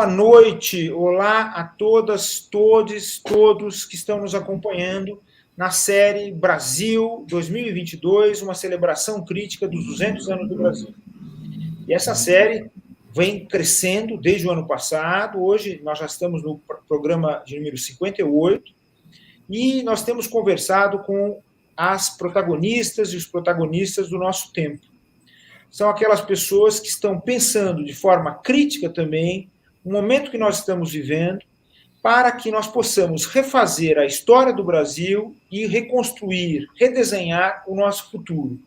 boa noite, olá a todas, todos que estão nos acompanhando na série Brasil 2022, uma celebração crítica dos 200 anos do Brasil. E essa série vem crescendo desde o ano passado, hoje nós já estamos no programa de número 58, e nós temos conversado com as protagonistas e os protagonistas do nosso tempo. São aquelas pessoas que estão pensando de forma crítica também o momento que nós estamos vivendo, para que nós possamos refazer a história do Brasil e reconstruir, redesenhar o nosso futuro.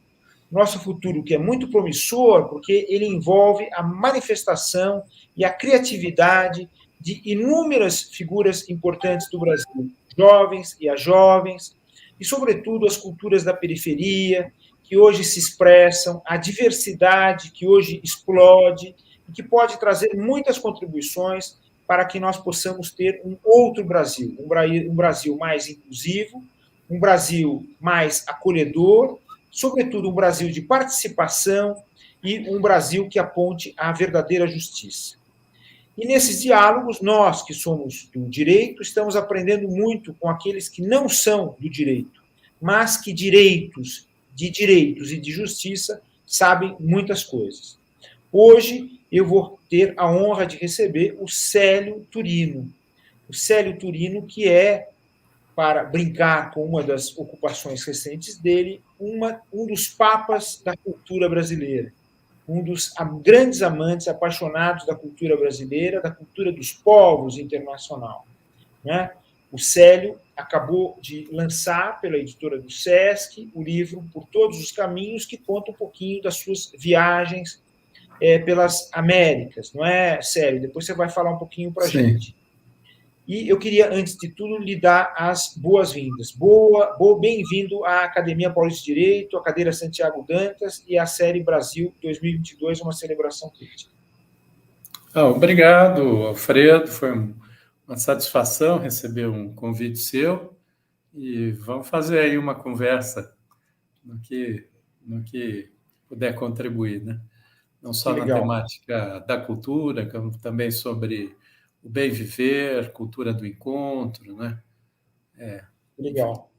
Nosso futuro que é muito promissor, porque ele envolve a manifestação e a criatividade de inúmeras figuras importantes do Brasil, jovens e as jovens, e, sobretudo, as culturas da periferia, que hoje se expressam, a diversidade que hoje explode e que pode trazer muitas contribuições para que nós possamos ter um outro Brasil, um Brasil mais inclusivo, um Brasil mais acolhedor, sobretudo um Brasil de participação e um Brasil que aponte à verdadeira justiça. E nesses diálogos, nós que somos do direito, estamos aprendendo muito com aqueles que não são do direito, mas que direitos e de justiça sabem muitas coisas. Hoje eu vou ter a honra de receber o Célio Turino. O Célio Turino, que é, para brincar com uma das ocupações recentes dele, um dos papas da cultura brasileira, um dos grandes amantes, apaixonados da cultura brasileira, da cultura dos povos internacional. Né? O Célio acabou de lançar, pela editora do Sesc, o livro Por Todos os Caminhos, que conta um pouquinho das suas viagens pelas Américas, não é, Célio? Depois você vai falar um pouquinho para a gente. E eu queria, antes de tudo, lhe dar as boas-vindas. Bem-vindo à Academia Paulista de Direito, à cadeira Santiago Dantas e à série Brasil 2022, uma celebração crítica. Obrigado, Alfredo. Foi uma satisfação receber um convite seu e vamos fazer aí uma conversa no que puder contribuir, né? Não só na temática da cultura, como também sobre o bem viver, cultura do encontro, né? Legal.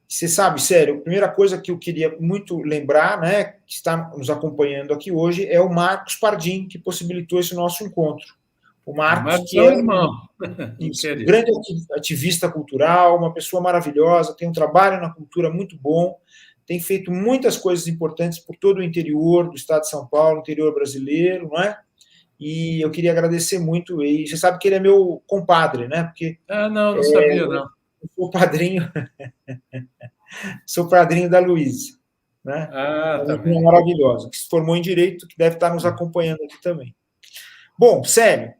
Você sabe, Célio, a primeira coisa que eu queria muito lembrar, né, que está nos acompanhando aqui hoje, é o Marcos Pardim, que possibilitou esse nosso encontro. O Marcos, que é um grande ativista cultural, uma pessoa maravilhosa, tem um trabalho na cultura muito bom, tem feito muitas coisas importantes por todo o interior do estado de São Paulo, interior brasileiro, não é? E eu queria agradecer muito. E você sabe que ele é meu compadre, né? Porque não sabia, não. Eu sou padrinho, sou padrinho da Luísa, né? Também. Uma maravilhosa, que se formou em Direito, que deve estar nos acompanhando aqui também. Bom, Célio,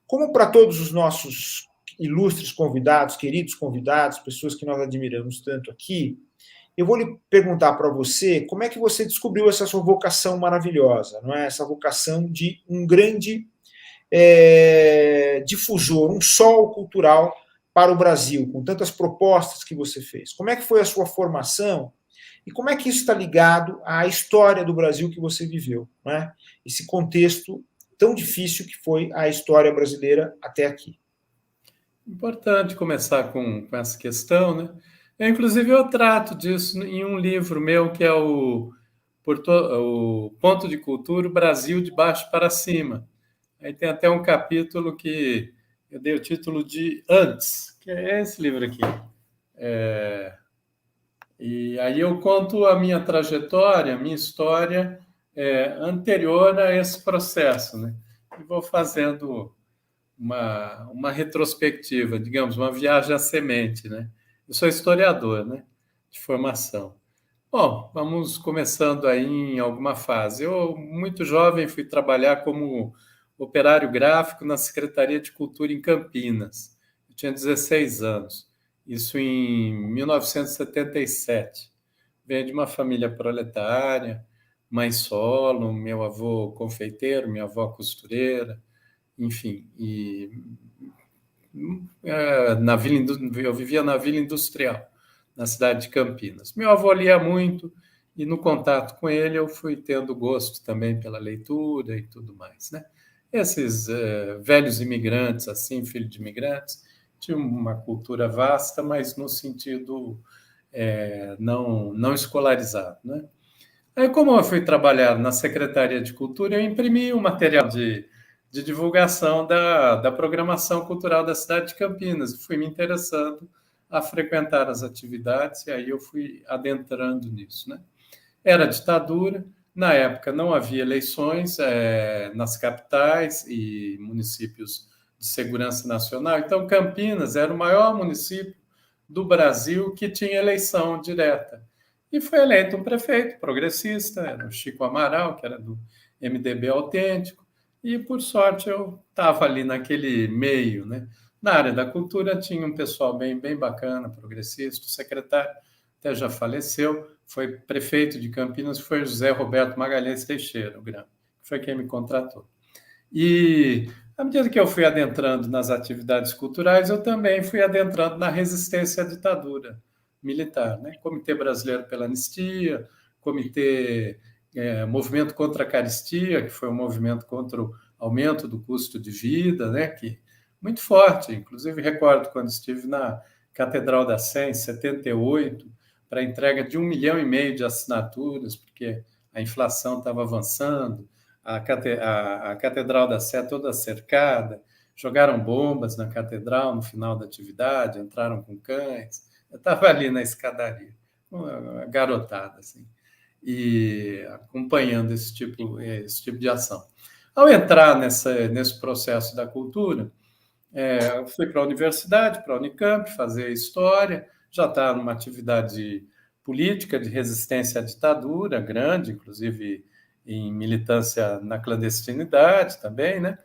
como para todos os nossos ilustres convidados, queridos convidados, pessoas que nós admiramos tanto aqui, eu vou lhe perguntar para você como é que você descobriu essa sua vocação maravilhosa, não é? Essa vocação de um grande difusor, um sol cultural para o Brasil, com tantas propostas que você fez. Como é que foi a sua formação e como é que isso está ligado à história do Brasil que você viveu, não é? Esse contexto tão difícil que foi a história brasileira até aqui. Importante começar com essa questão, né? Inclusive, eu trato disso em um livro meu, que é o Ponto de Cultura, o Brasil de Baixo para Cima. Aí tem até um capítulo que eu dei o título de Antes, que é esse livro aqui. E aí eu conto a minha trajetória, a minha história anterior a esse processo, né? E vou fazendo uma retrospectiva, digamos, uma viagem à semente, né? Eu sou historiador, né, de formação. Bom, vamos começando aí em alguma fase. Eu, muito jovem, fui trabalhar como operário gráfico na Secretaria de Cultura em Campinas. Eu tinha 16 anos. Isso em 1977. Venho de uma família proletária, mãe solo, meu avô confeiteiro, minha avó costureira, enfim, eu vivia na Vila Industrial, na cidade de Campinas. Meu avô lia muito e no contato com ele eu fui tendo gosto também pela leitura e tudo mais, né? esses velhos imigrantes, assim, filhos de imigrantes, tinham uma cultura vasta, mas no sentido não escolarizado, né? Aí, como eu fui trabalhar na Secretaria de Cultura, eu imprimi o material de divulgação da programação cultural da cidade de Campinas e fui me interessando a frequentar as atividades, e aí eu fui adentrando nisso, né? Era ditadura, na época não havia eleições nas capitais e municípios de segurança nacional, então Campinas era o maior município do Brasil que tinha eleição direta. E foi eleito um prefeito progressista, era o Chico Amaral, que era do MDB autêntico, e por sorte eu estava ali naquele meio, né? Na área da cultura tinha um pessoal bem bacana, progressista, o secretário até já faleceu, foi prefeito de Campinas, foi José Roberto Magalhães Teixeira, o grande, que foi quem me contratou. E à medida que eu fui adentrando nas atividades culturais, eu também fui adentrando na resistência à ditadura militar, né? Comitê Brasileiro pela Anistia, Comitê Movimento contra a Caristia, que foi um movimento contra o aumento do custo de vida, né? Que muito forte. Inclusive recordo quando estive na Catedral da Sé em 78 para a entrega de 1,5 milhão de assinaturas, porque a inflação estava avançando. A Catedral da Sé toda cercada, jogaram bombas na catedral no final da atividade, entraram com cães. Eu estava ali na escadaria, uma garotada, assim, e acompanhando esse tipo de ação. Ao entrar nesse processo da cultura, eu fui para a universidade, para a Unicamp, fazer história, já está numa atividade política de resistência à ditadura, grande, inclusive em militância na clandestinidade também, né?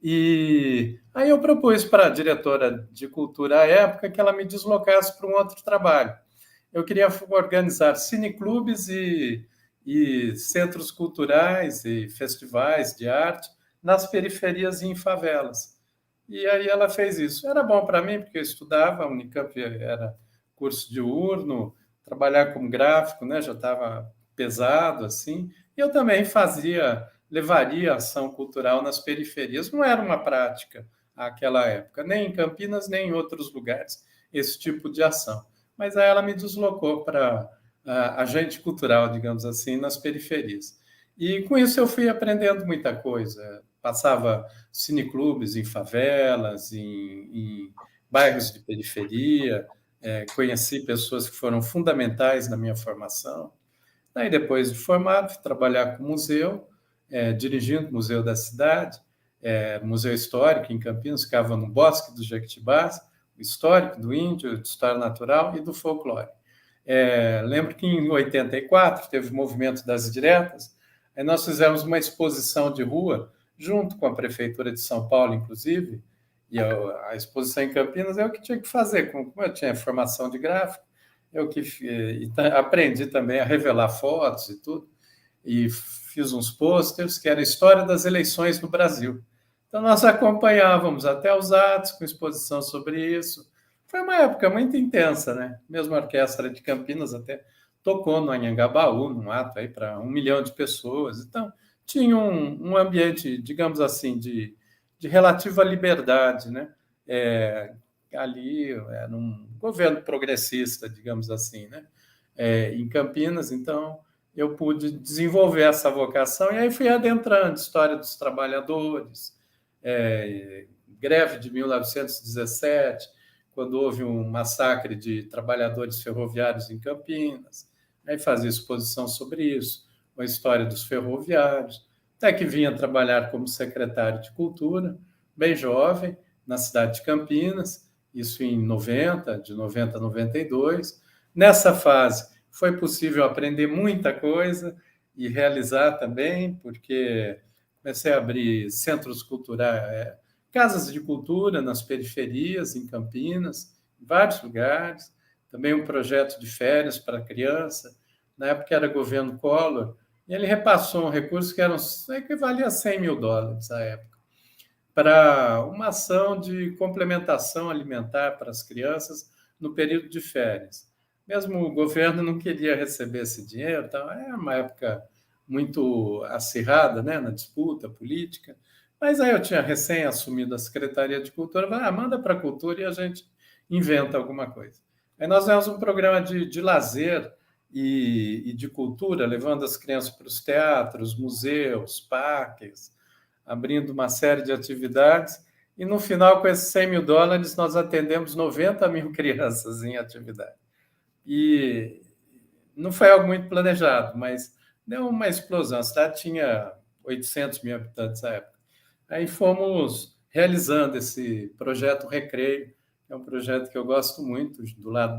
E aí eu propus para a diretora de cultura à época que ela me deslocasse para um outro trabalho. Eu queria organizar cineclubes e centros culturais e festivais de arte nas periferias e em favelas. E aí ela fez isso. Era bom para mim, porque eu estudava, a Unicamp era curso diurno, trabalhar como gráfico, né, já estava pesado, assim. E eu também levaria ação cultural nas periferias. Não era uma prática àquela época, nem em Campinas, nem em outros lugares, esse tipo de ação. Mas aí ela me deslocou para agente cultural, digamos assim, nas periferias. E com isso eu fui aprendendo muita coisa. Passava cineclubes em favelas, em bairros de periferia, conheci pessoas que foram fundamentais na minha formação. Aí, depois de formado, fui trabalhar com museu, dirigindo o Museu da Cidade, Museu Histórico em Campinas, ficava no Bosque dos Jequitibás, o histórico do índio, de história natural e do folclore. Lembro que em 84 teve o movimento das diretas, aí nós fizemos uma exposição de rua, junto com a Prefeitura de São Paulo, inclusive, e a exposição em Campinas é o que tinha que fazer, como eu tinha formação de gráfico, eu que aprendi também a revelar fotos e tudo, e fiz uns pôsteres que era a história das eleições no Brasil. Então, nós acompanhávamos até os atos com exposição sobre isso. Foi uma época muito intensa, né? Mesmo a Orquestra de Campinas até tocou no Anhangabaú, num ato aí para 1 milhão de pessoas. Então, tinha um ambiente, digamos assim, de relativa liberdade, né? Ali era um governo progressista, digamos assim, né? Em Campinas, então eu pude desenvolver essa vocação e aí fui adentrando história dos trabalhadores, greve de 1917, quando houve um massacre de trabalhadores ferroviários em Campinas, aí fazia exposição sobre isso, a história dos ferroviários, até que vinha trabalhar como secretário de Cultura, bem jovem, na cidade de Campinas, isso em 90, de 90 a 92. Nessa fase, foi possível aprender muita coisa e realizar também, porque comecei a abrir centros culturais, casas de cultura nas periferias, em Campinas, em vários lugares. Também um projeto de férias para criança. Na época era governo Collor, e ele repassou um recurso que equivalia a US$ 100 mil à época, para uma ação de complementação alimentar para as crianças no período de férias. Mesmo o governo não queria receber esse dinheiro, então é uma época muito acirrada, né, na disputa política, Mas aí eu tinha recém assumido a Secretaria de Cultura, falei, manda para a Cultura e a gente inventa alguma coisa. Aí nós temos um programa de lazer e de cultura, levando as crianças para os teatros, museus, parques, abrindo uma série de atividades. E no final, com esses US$ 100.000, nós atendemos 90 mil crianças em atividade. E não foi algo muito planejado, mas deu uma explosão. A cidade tinha 800 mil habitantes na época. Aí fomos realizando esse projeto Recreio, que é um projeto que eu gosto muito, do lado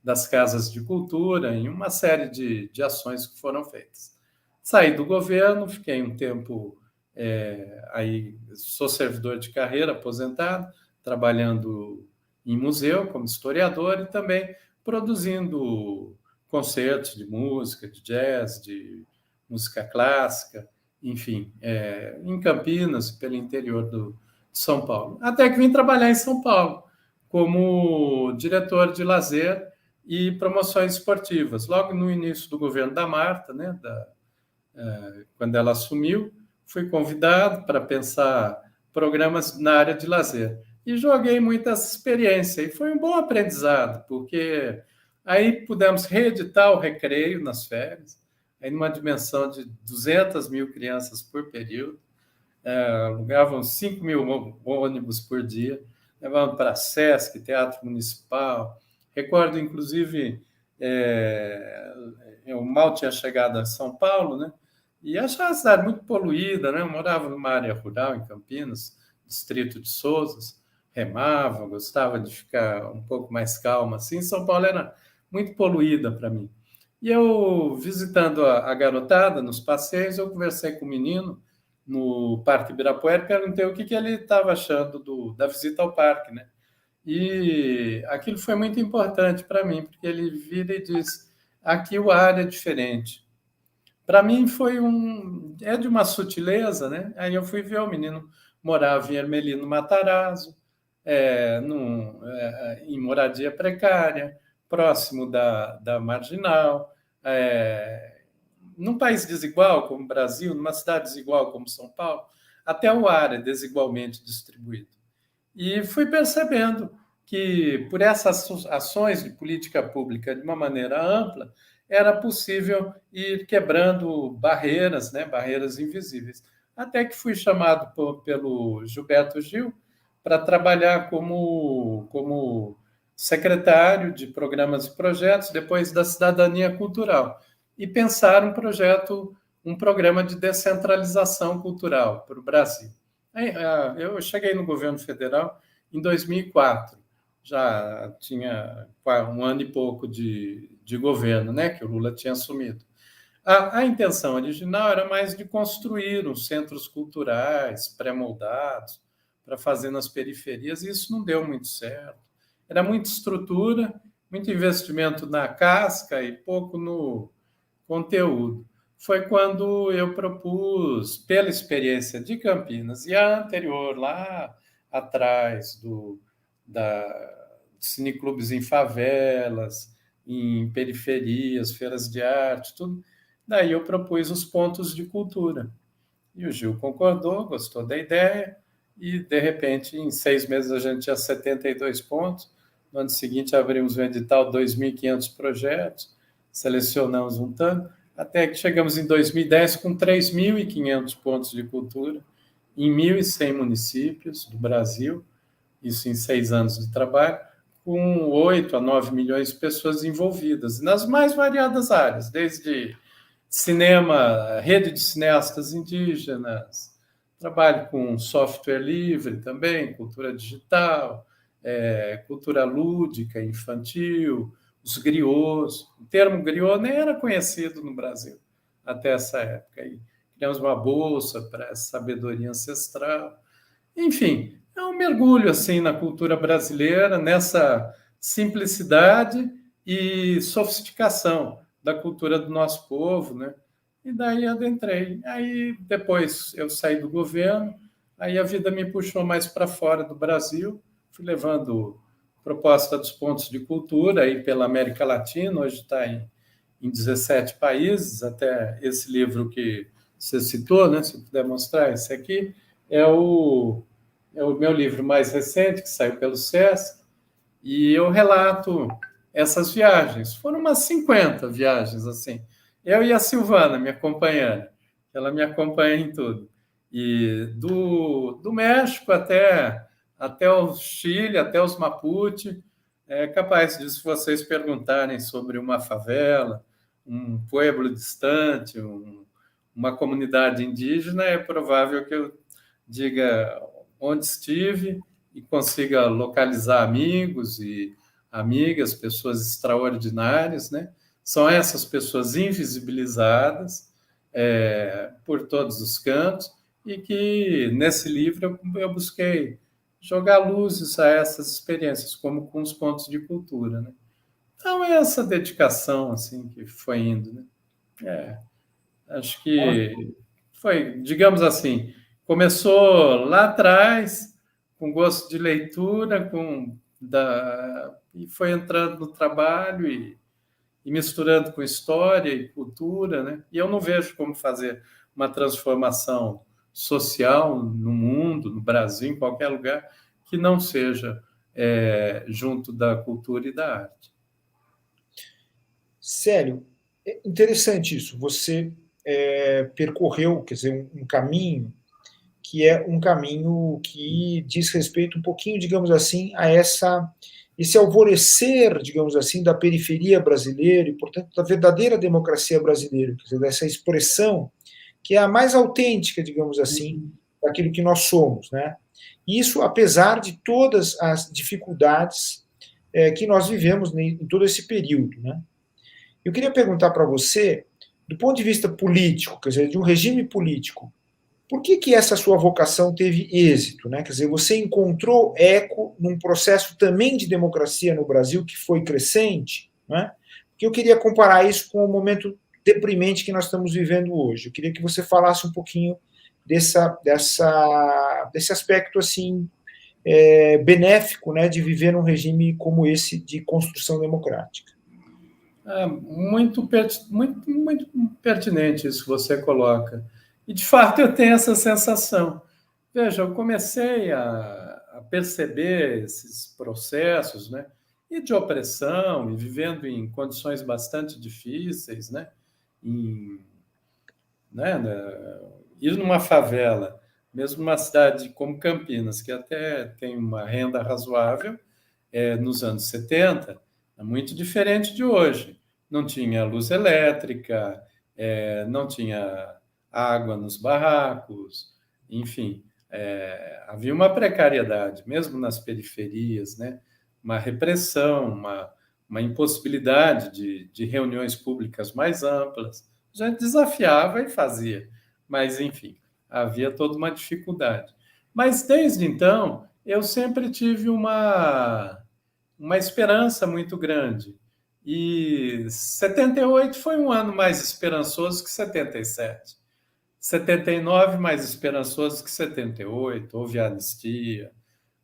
das casas de cultura, em uma série de ações que foram feitas. Saí do governo, fiquei um tempo, aí sou servidor de carreira, aposentado, trabalhando em museu como historiador e também produzindo concertos de música, de jazz, de música clássica, enfim, em Campinas, pelo interior de São Paulo. Até que vim trabalhar em São Paulo como diretor de lazer e promoções esportivas. Logo no início do governo da Marta, né, quando ela assumiu, fui convidado para pensar programas na área de lazer. E joguei muita experiência. E foi um bom aprendizado, porque aí pudemos reeditar o Recreio nas férias, aí numa dimensão de 200 mil crianças por período, alugavam 5 mil ônibus por dia, levavam para Sesc, Teatro Municipal. Recordo, inclusive, eu mal tinha chegado a São Paulo, né? E achava a cidade muito poluída, né? Eu morava numa área rural, em Campinas, distrito de Sousas, remava, gostava de ficar um pouco mais calma. Assim, São Paulo era muito poluída para mim. E eu, visitando a garotada nos passeios, eu conversei com o menino no Parque Ibirapuera e perguntei o que ele estava achando da visita ao parque, né? E aquilo foi muito importante para mim, porque ele vira e diz, aqui o ar é diferente. Para mim é de uma sutileza, né? Aí eu fui ver o menino morava em Ermelino Matarazzo, em moradia precária, próximo da Marginal, num país desigual como o Brasil, numa cidade desigual como São Paulo, até o ar é desigualmente distribuído. E fui percebendo que, por essas ações de política pública de uma maneira ampla, era possível ir quebrando barreiras, né, barreiras invisíveis. Até que fui chamado pelo Gilberto Gil para trabalhar como secretário de programas e projetos, depois da cidadania cultural, e pensar um programa de descentralização cultural para o Brasil. Eu cheguei no governo federal em 2004, já tinha um ano e pouco de governo, né, que o Lula tinha assumido. A intenção original era mais de construir uns centros culturais pré-moldados para fazer nas periferias, e isso não deu muito certo. Era muita estrutura, muito investimento na casca e pouco no conteúdo. Foi quando eu propus, pela experiência de Campinas e a anterior, lá atrás, da cineclubes em favelas, em periferias, feiras de arte, tudo. Daí eu propus os pontos de cultura. E o Gil concordou, gostou da ideia, e, de repente, em 6 meses a gente tinha 72 pontos. No ano seguinte, abrimos o edital 2.500 projetos, selecionamos um tanto, até que chegamos em 2010 com 3.500 pontos de cultura em 1.100 municípios do Brasil, isso em 6 anos de trabalho, com 8 a 9 milhões de pessoas envolvidas, nas mais variadas áreas, desde cinema, rede de cineastas indígenas, trabalho com software livre também, cultura digital, cultura lúdica, infantil, os griots. O termo griot nem era conhecido no Brasil até essa época. E criamos uma bolsa para essa sabedoria ancestral. Enfim, é um mergulho assim na cultura brasileira, nessa simplicidade e sofisticação da cultura do nosso povo, né? E daí adentrei. Aí depois eu saí do governo, aí a vida me puxou mais para fora do Brasil, fui levando proposta dos pontos de cultura aí pela América Latina, hoje está em 17 países, até esse livro que você citou, né? Se puder mostrar esse aqui, é o meu livro mais recente, que saiu pelo SESC, e eu relato essas viagens. Foram umas 50 viagens, assim. Eu e a Silvana, minha companheira, ela me acompanha em tudo. E do México até o Chile, até os Mapuche, é capaz de, se vocês perguntarem sobre uma favela, um pueblo distante, uma comunidade indígena, é provável que eu diga onde estive e consiga localizar amigos e amigas, pessoas extraordinárias, né? São essas pessoas invisibilizadas por todos os cantos e que nesse livro eu busquei jogar luzes a essas experiências, como com os pontos de cultura, né? Então é essa dedicação assim que foi indo, né? É, acho que foi, digamos assim, começou lá atrás, com gosto de leitura, e foi entrando no trabalho e misturando com história e cultura, né? E eu não vejo como fazer uma transformação social no mundo, no Brasil, em qualquer lugar, que não seja junto da cultura e da arte. Sério, é interessante isso. Você percorreu, quer dizer, um caminho que é um caminho que diz respeito um pouquinho, digamos assim, a esse alvorecer, digamos assim, da periferia brasileira e, portanto, da verdadeira democracia brasileira, quer dizer, dessa expressão que é a mais autêntica, digamos assim, daquilo que nós somos, né? Isso apesar de todas as dificuldades que nós vivemos em todo esse período, né? Eu queria perguntar para você, do ponto de vista político, quer dizer, de um regime político, por que essa sua vocação teve êxito? Né? Quer dizer, você encontrou eco num processo também de democracia no Brasil que foi crescente? Né? Porque eu queria comparar isso com o momento deprimente que nós estamos vivendo hoje. Eu queria que você falasse um pouquinho desse aspecto assim benéfico, né, de viver num regime como esse de construção democrática. Muito pertinente isso que você coloca. E, de fato, eu tenho essa sensação. Veja, eu comecei a perceber esses processos, né? E de opressão, e vivendo em condições bastante difíceis, né? Em, ir numa favela, mesmo numa cidade como Campinas, que até tem uma renda razoável, nos anos 70, é muito diferente de hoje. Não tinha luz elétrica, não tinha água nos barracos, enfim, havia uma precariedade, mesmo nas periferias, né? Uma repressão, uma impossibilidade de reuniões públicas mais amplas. A gente desafiava e fazia, mas, enfim, havia toda uma dificuldade. Mas, desde então, eu sempre tive uma esperança muito grande. E 78 foi um ano mais esperançoso que 77. 79 mais esperançoso que 78. Houve a anistia,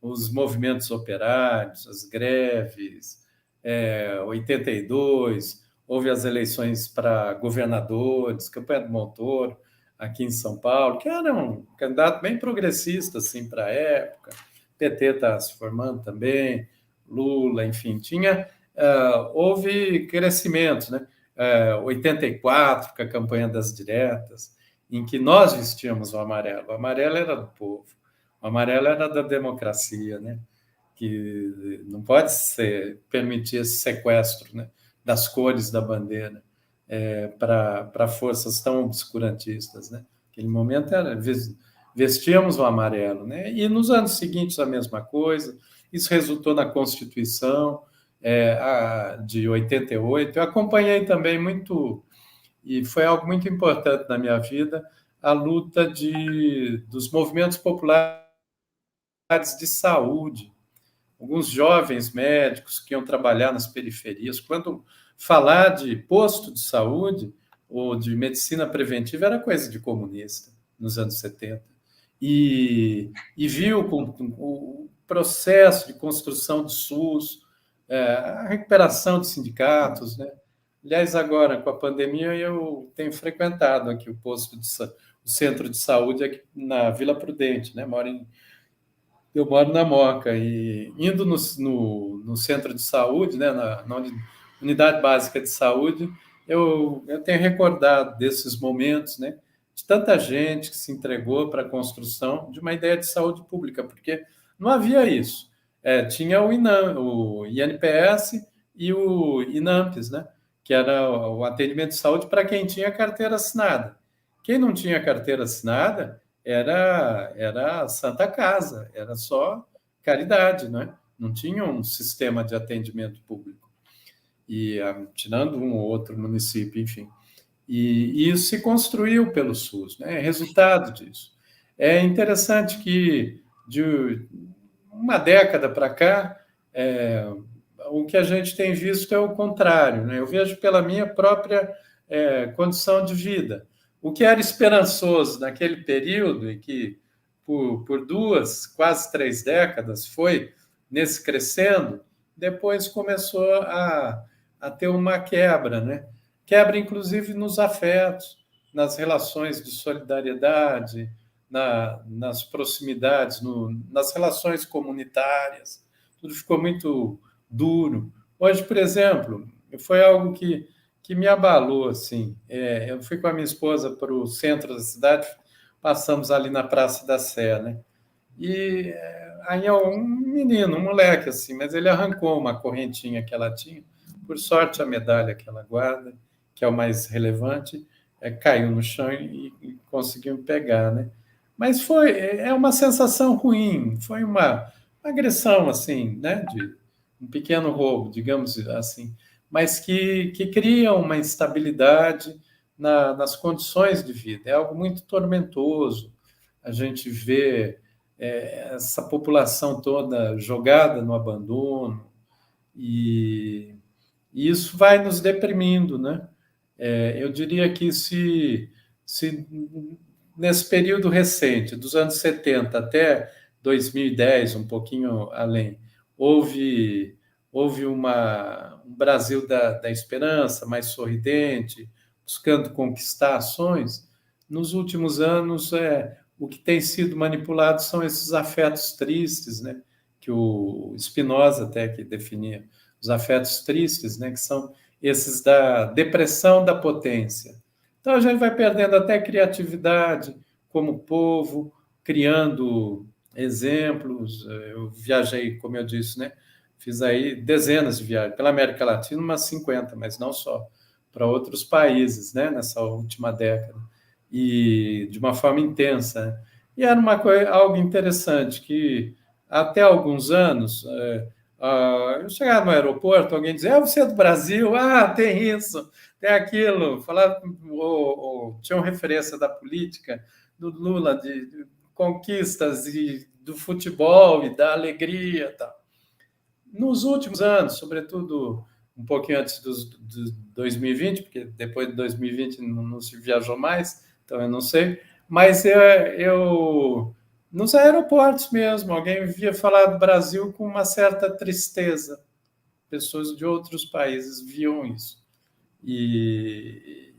os movimentos operários, as greves. 82 houve as eleições para governadores, campanha do Montoro aqui em São Paulo, que era um candidato bem progressista assim para a época. PT está se formando também, Lula, enfim, houve crescimento, né? 84, com a campanha das diretas, em que nós vestíamos o amarelo. O amarelo era do povo, o amarelo era da democracia, né? Que não pode permitir esse sequestro, né? Das cores da bandeira para forças tão obscurantistas, né? Aquele momento vestíamos o amarelo, né? E nos anos seguintes a mesma coisa. Isso resultou na Constituição de 88. Eu acompanhei também muito, e foi algo muito importante na minha vida, a luta dos movimentos populares de saúde. Alguns jovens médicos que iam trabalhar nas periferias, quando falar de posto de saúde ou de medicina preventiva era coisa de comunista nos anos 70. E viu com o processo de construção do SUS, a recuperação de sindicatos, né? Aliás, agora, com a pandemia, eu tenho frequentado aqui o centro de saúde aqui na Vila Prudente, né? Eu moro na Moca, e indo no centro de saúde, né, na unidade básica de saúde, eu tenho recordado desses momentos, né, de tanta gente que se entregou para a construção de uma ideia de saúde pública, porque não havia isso. Tinha o INPS e o INAMPS, né, que era o atendimento de saúde para quem tinha carteira assinada. Quem não tinha carteira assinada era a Santa Casa, era só caridade, né? Não tinha um sistema de atendimento público. E tirando um ou outro município, enfim. E isso se construiu pelo SUS, né? Resultado disso. É interessante que de uma década para cá, o que a gente tem visto é o contrário, né? Eu vejo pela minha própria condição de vida. O que era esperançoso naquele período, e que por 2, quase 3 décadas foi nesse crescendo, depois começou a ter uma quebra, né? Quebra, inclusive, nos afetos, nas relações de solidariedade, nas proximidades, nas relações comunitárias. Tudo ficou muito duro. Hoje, por exemplo, foi algo que me abalou, assim. Eu fui com a minha esposa para o centro da cidade, passamos ali na Praça da Sé, né? E aí é um menino, um moleque, assim, mas ele arrancou uma correntinha que ela tinha. Por sorte, a medalha que ela guarda, que é o mais relevante, caiu no chão e conseguiu pegar, né? Mas é uma sensação ruim, foi uma agressão, assim, né? De um pequeno roubo, digamos assim, mas que cria uma instabilidade nas condições de vida. É algo muito tormentoso a gente vê essa população toda jogada no abandono, e isso vai nos deprimindo, né? Eu diria que se nesse período recente, dos anos 70 até 2010, um pouquinho além, houve um Brasil da esperança, mais sorridente, buscando conquistar ações. Nos últimos anos, o que tem sido manipulado são esses afetos tristes, né? Que o Spinoza até que definia, os afetos tristes, né? Que são esses da depressão da potência. Então a gente vai perdendo até criatividade como povo, criando exemplos. Eu viajei, como eu disse, né? Fiz aí dezenas de viagens pela América Latina, umas 50, mas não só, para outros países, né? Nessa última década, e de uma forma intensa, né? E era algo interessante que até alguns anos eu chegava no aeroporto, alguém dizia: você é do Brasil? Tem isso, tem aquilo. Falava, ou tinham referência da política, do Lula, de conquistas e do futebol e da alegria, tal. Nos últimos anos, sobretudo um pouquinho antes de 2020, porque depois de 2020 não se viajou mais, então eu não sei, mas nos aeroportos mesmo, alguém via falar do Brasil com uma certa tristeza. Pessoas de outros países viam isso. E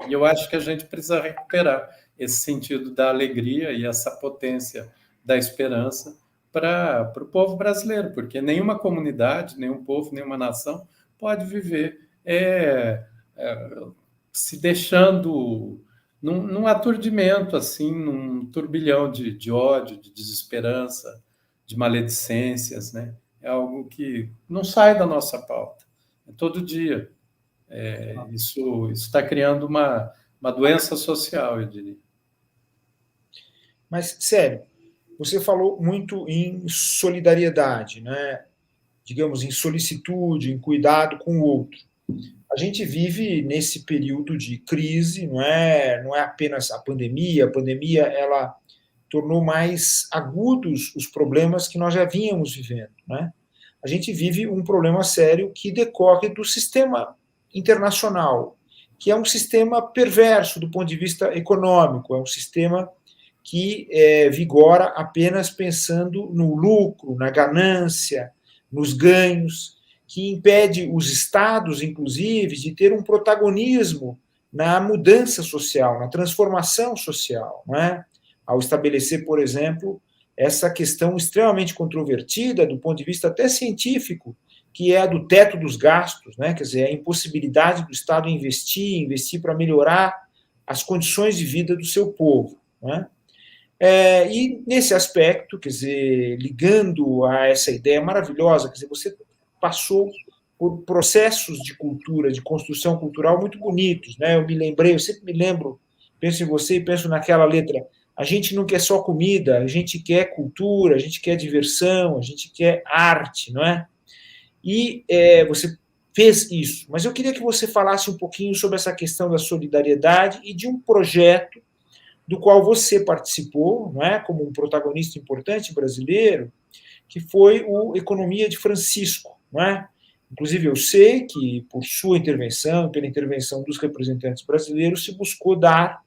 eu acho que a gente precisa recuperar esse sentido da alegria e essa potência da esperança para o povo brasileiro, porque nenhuma comunidade, nenhum povo, nenhuma nação pode viver se deixando num aturdimento, assim, num turbilhão de ódio, de desesperança, de maledicências, né? É algo que não sai da nossa pauta. É todo dia. Isso está criando uma doença social, eu diria. Mas, sério, você falou muito em solidariedade, né? Digamos, em solicitude, em cuidado com o outro. A gente vive nesse período de crise, não é apenas a pandemia ela tornou mais agudos os problemas que nós já vínhamos vivendo, né? A gente vive um problema sério que decorre do sistema internacional, que é um sistema perverso do ponto de vista econômico, é um sistema que vigora apenas pensando no lucro, na ganância, nos ganhos, que impede os estados, inclusive, de ter um protagonismo na mudança social, na transformação social, não é? Ao estabelecer, por exemplo, essa questão extremamente controvertida do ponto de vista até científico, que é a do teto dos gastos, né? Quer dizer, a impossibilidade do Estado investir para melhorar as condições de vida do seu povo, né? E nesse aspecto, quer dizer, ligando a essa ideia maravilhosa, quer dizer, você passou por processos de cultura, de construção cultural muito bonitos, né? Eu sempre me lembro, penso em você e penso naquela letra. A gente não quer só comida, a gente quer cultura, a gente quer diversão, a gente quer arte, não é? E você fez isso. Mas eu queria que você falasse um pouquinho sobre essa questão da solidariedade e de um projeto do qual você participou, não é, como um protagonista importante brasileiro, que foi o Economia de Francisco, não é? Inclusive, eu sei que, por sua intervenção, pela intervenção dos representantes brasileiros, se buscou dar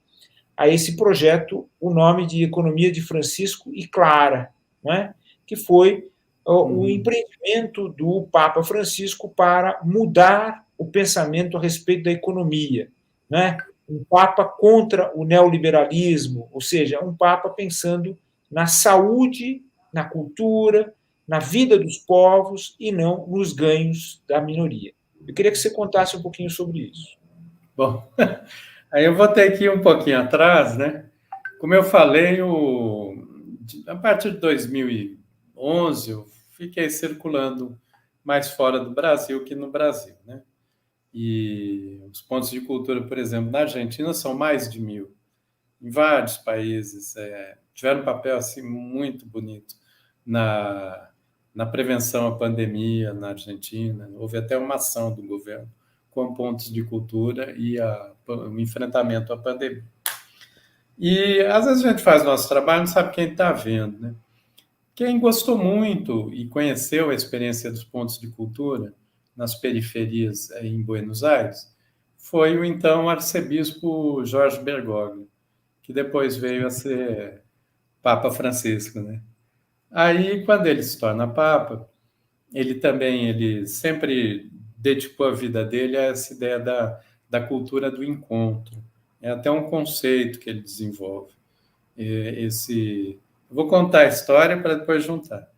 a esse projeto o nome de Economia de Francisco e Clara, não é? Que foi o empreendimento do Papa Francisco para mudar o pensamento a respeito da economia, né? Um Papa contra o neoliberalismo, ou seja, um Papa pensando na saúde, na cultura, na vida dos povos e não nos ganhos da minoria. Eu queria que você contasse um pouquinho sobre isso. Bom, aí eu vou ter que ir um pouquinho atrás, né? Como eu falei, a partir de 2011, eu fiquei circulando mais fora do Brasil que no Brasil, né? E os pontos de cultura, por exemplo, na Argentina são mais de 1.000. Em vários países tiveram um papel assim muito bonito na prevenção à pandemia na Argentina. Houve até uma ação do governo com pontos de cultura e o enfrentamento à pandemia. E às vezes a gente faz nosso trabalho e não sabe quem está vendo, né? Quem gostou muito e conheceu a experiência dos pontos de cultura nas periferias em Buenos Aires foi o então arcebispo Jorge Bergoglio, que depois veio a ser Papa Francisco, né? Aí, quando ele se torna Papa, ele sempre dedicou a vida dele a essa ideia da cultura do encontro. É até um conceito que ele desenvolve. Vou contar a história para depois juntar.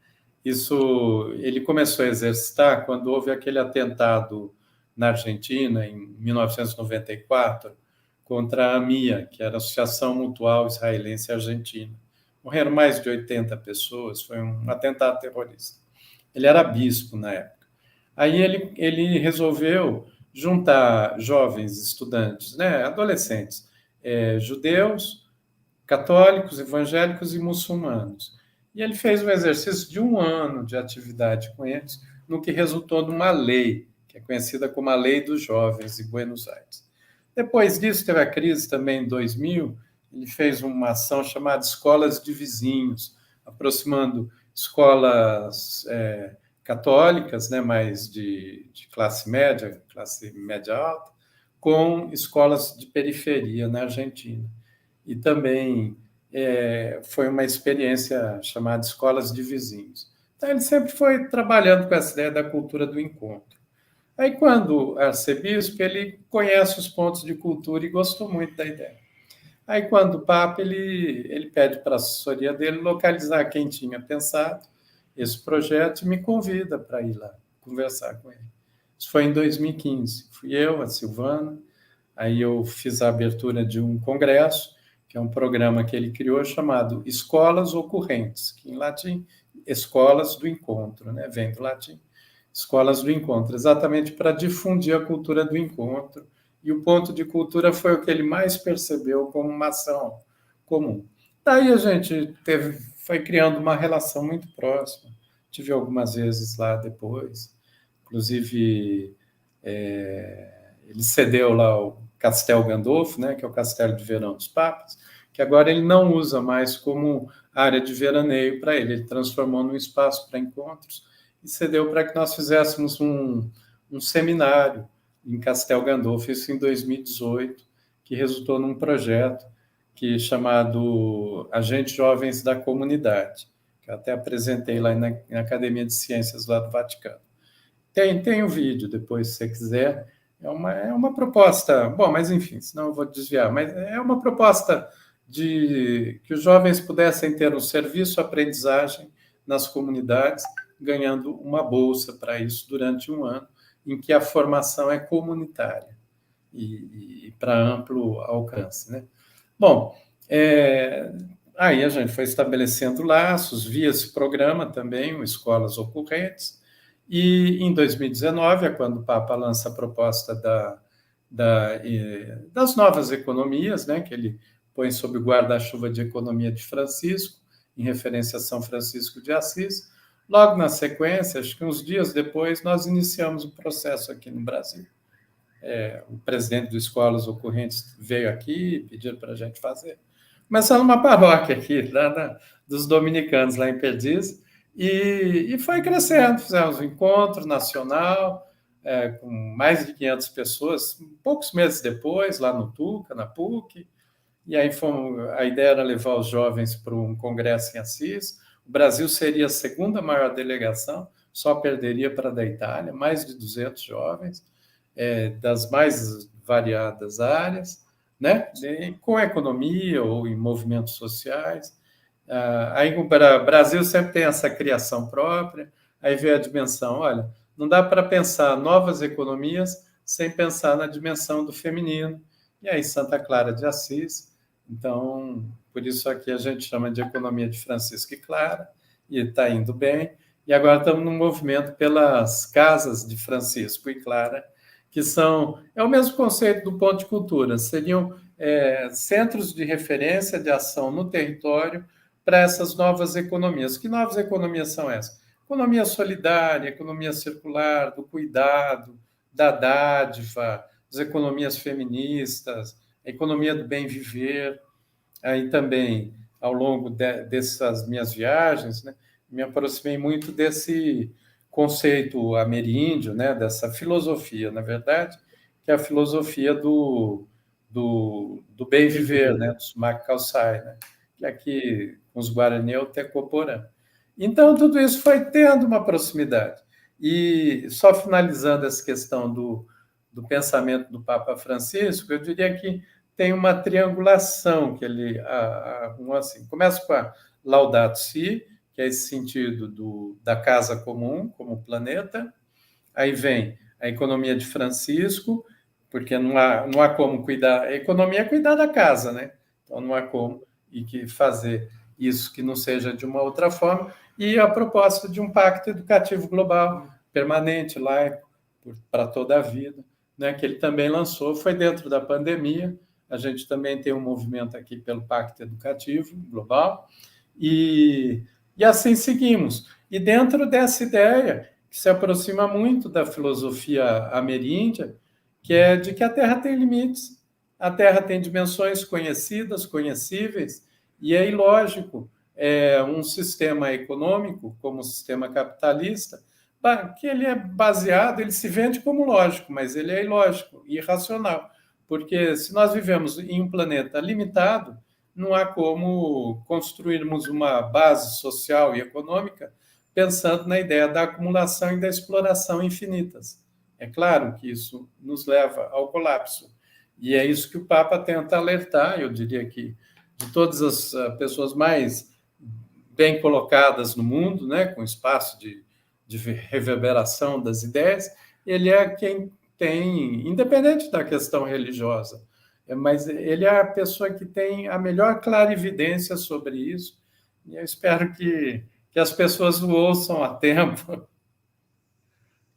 Isso ele começou a exercitar quando houve aquele atentado na Argentina, em 1994, contra a AMIA, que era a Associação Mutual Israelense Argentina. Morreram mais de 80 pessoas, foi um atentado terrorista. Ele era bispo na época. Aí ele resolveu juntar jovens estudantes, né, adolescentes, judeus, católicos, evangélicos e muçulmanos. E ele fez um exercício de 1 ano de atividade com eles, no que resultou numa lei, que é conhecida como a Lei dos Jovens em Buenos Aires. Depois disso, teve a crise também em 2000, ele fez uma ação chamada Escolas de Vizinhos, aproximando escolas católicas, né, mais de classe média alta, com escolas de periferia na Argentina. E também foi uma experiência chamada Escolas de Vizinhos. Então, ele sempre foi trabalhando com essa ideia da cultura do encontro. Aí, quando arcebispo, ele conhece os pontos de cultura e gostou muito da ideia. Aí, quando o Papa, ele pede para a assessoria dele localizar quem tinha pensado esse projeto e me convida para ir lá conversar com ele. Isso foi em 2015. Fui eu, a Silvana, aí eu fiz a abertura de um congresso, que é um programa que ele criou chamado Escolas Ocorrentes, que em latim, Escolas do Encontro, né? Vem do latim, Escolas do Encontro, exatamente para difundir a cultura do encontro. E o ponto de cultura foi o que ele mais percebeu como uma ação comum. Daí a gente foi criando uma relação muito próxima. Tive algumas vezes lá depois. Inclusive, ele cedeu lá o Castel Gandolfo, né, que é o Castelo de Verão dos Papas, que agora ele não usa mais como área de veraneio para ele. Ele transformou num espaço para encontros e cedeu para que nós fizéssemos um seminário em Castel Gandolfo, isso em 2018, que resultou num projeto chamado Agentes Jovens da Comunidade, que eu até apresentei lá na Academia de Ciências lá do Vaticano. Tem um vídeo, depois, se você quiser, É uma proposta, bom, mas enfim, senão eu vou desviar, mas é uma proposta de que os jovens pudessem ter um serviço-aprendizagem nas comunidades, ganhando uma bolsa para isso durante um ano, em que a formação é comunitária e para amplo alcance, né? Bom, aí a gente foi estabelecendo laços via esse programa também, o Escolas Ocorrentes, e em 2019 é quando o Papa lança a proposta das novas economias, né, que ele põe sob o guarda-chuva de economia de Francisco, em referência a São Francisco de Assis. Logo na sequência, acho que uns dias depois, nós iniciamos o processo aqui no Brasil. O presidente do Escolas Ocorrentes veio aqui e pediu para a gente fazer. Começando uma paróquia aqui, dos dominicanos, lá em Perdiz, e foi crescendo. Fizemos um encontro nacional com mais de 500 pessoas, poucos meses depois, lá no Tuca, na PUC, e aí a ideia era levar os jovens para um congresso em Assis. O Brasil seria a segunda maior delegação, só perderia para a da Itália, mais de 200 jovens, das mais variadas áreas, né? Com economia ou em movimentos sociais. Aí o Brasil sempre tem essa criação própria, aí vem a dimensão, olha, não dá para pensar novas economias sem pensar na dimensão do feminino. E aí Santa Clara de Assis, então, por isso aqui a gente chama de economia de Francisco e Clara, e está indo bem. E agora estamos num movimento pelas casas de Francisco e Clara, que é o mesmo conceito do ponto de cultura, seriam centros de referência de ação no território para essas novas economias. Que novas economias são essas? Economia solidária, economia circular, do cuidado, da dádiva, as economias feministas, a economia do bem viver. Aí também, ao longo dessas minhas viagens, né, me aproximei muito desse conceito ameríndio, né, dessa filosofia, na verdade, que é a filosofia do bem viver, né, do Sumac Calçai, né, que aqui com os Guarani é o Tecoporã. Então, tudo isso foi tendo uma proximidade. E só finalizando essa questão do pensamento do Papa Francisco, eu diria que tem uma triangulação que ele assim, começa com a Laudato Si, que é esse sentido da casa comum como planeta. Aí vem a economia de Francisco, porque não há como cuidar. A economia é cuidar da casa, né? Então não há como e que fazer isso que não seja de uma outra forma. E a proposta de um pacto educativo global permanente, laico, para toda a vida, né? Que ele também lançou, foi dentro da pandemia. A gente também tem um movimento aqui pelo Pacto Educativo Global, e assim seguimos. E dentro dessa ideia, que se aproxima muito da filosofia ameríndia, que é de que a Terra tem limites, a Terra tem dimensões conhecidas, conhecíveis, e é ilógico um sistema econômico, como o sistema capitalista, que ele é baseado, ele se vende como lógico, mas ele é ilógico, irracional. Porque se nós vivemos em um planeta limitado, não há como construirmos uma base social e econômica pensando na ideia da acumulação e da exploração infinitas. É claro que isso nos leva ao colapso. E é isso que o Papa tenta alertar, eu diria que de todas as pessoas mais bem colocadas no mundo, né, com espaço de reverberação das ideias, ele é quem tem, independente da questão religiosa, mas ele é a pessoa que tem a melhor clarividência sobre isso, e eu espero que as pessoas o ouçam a tempo.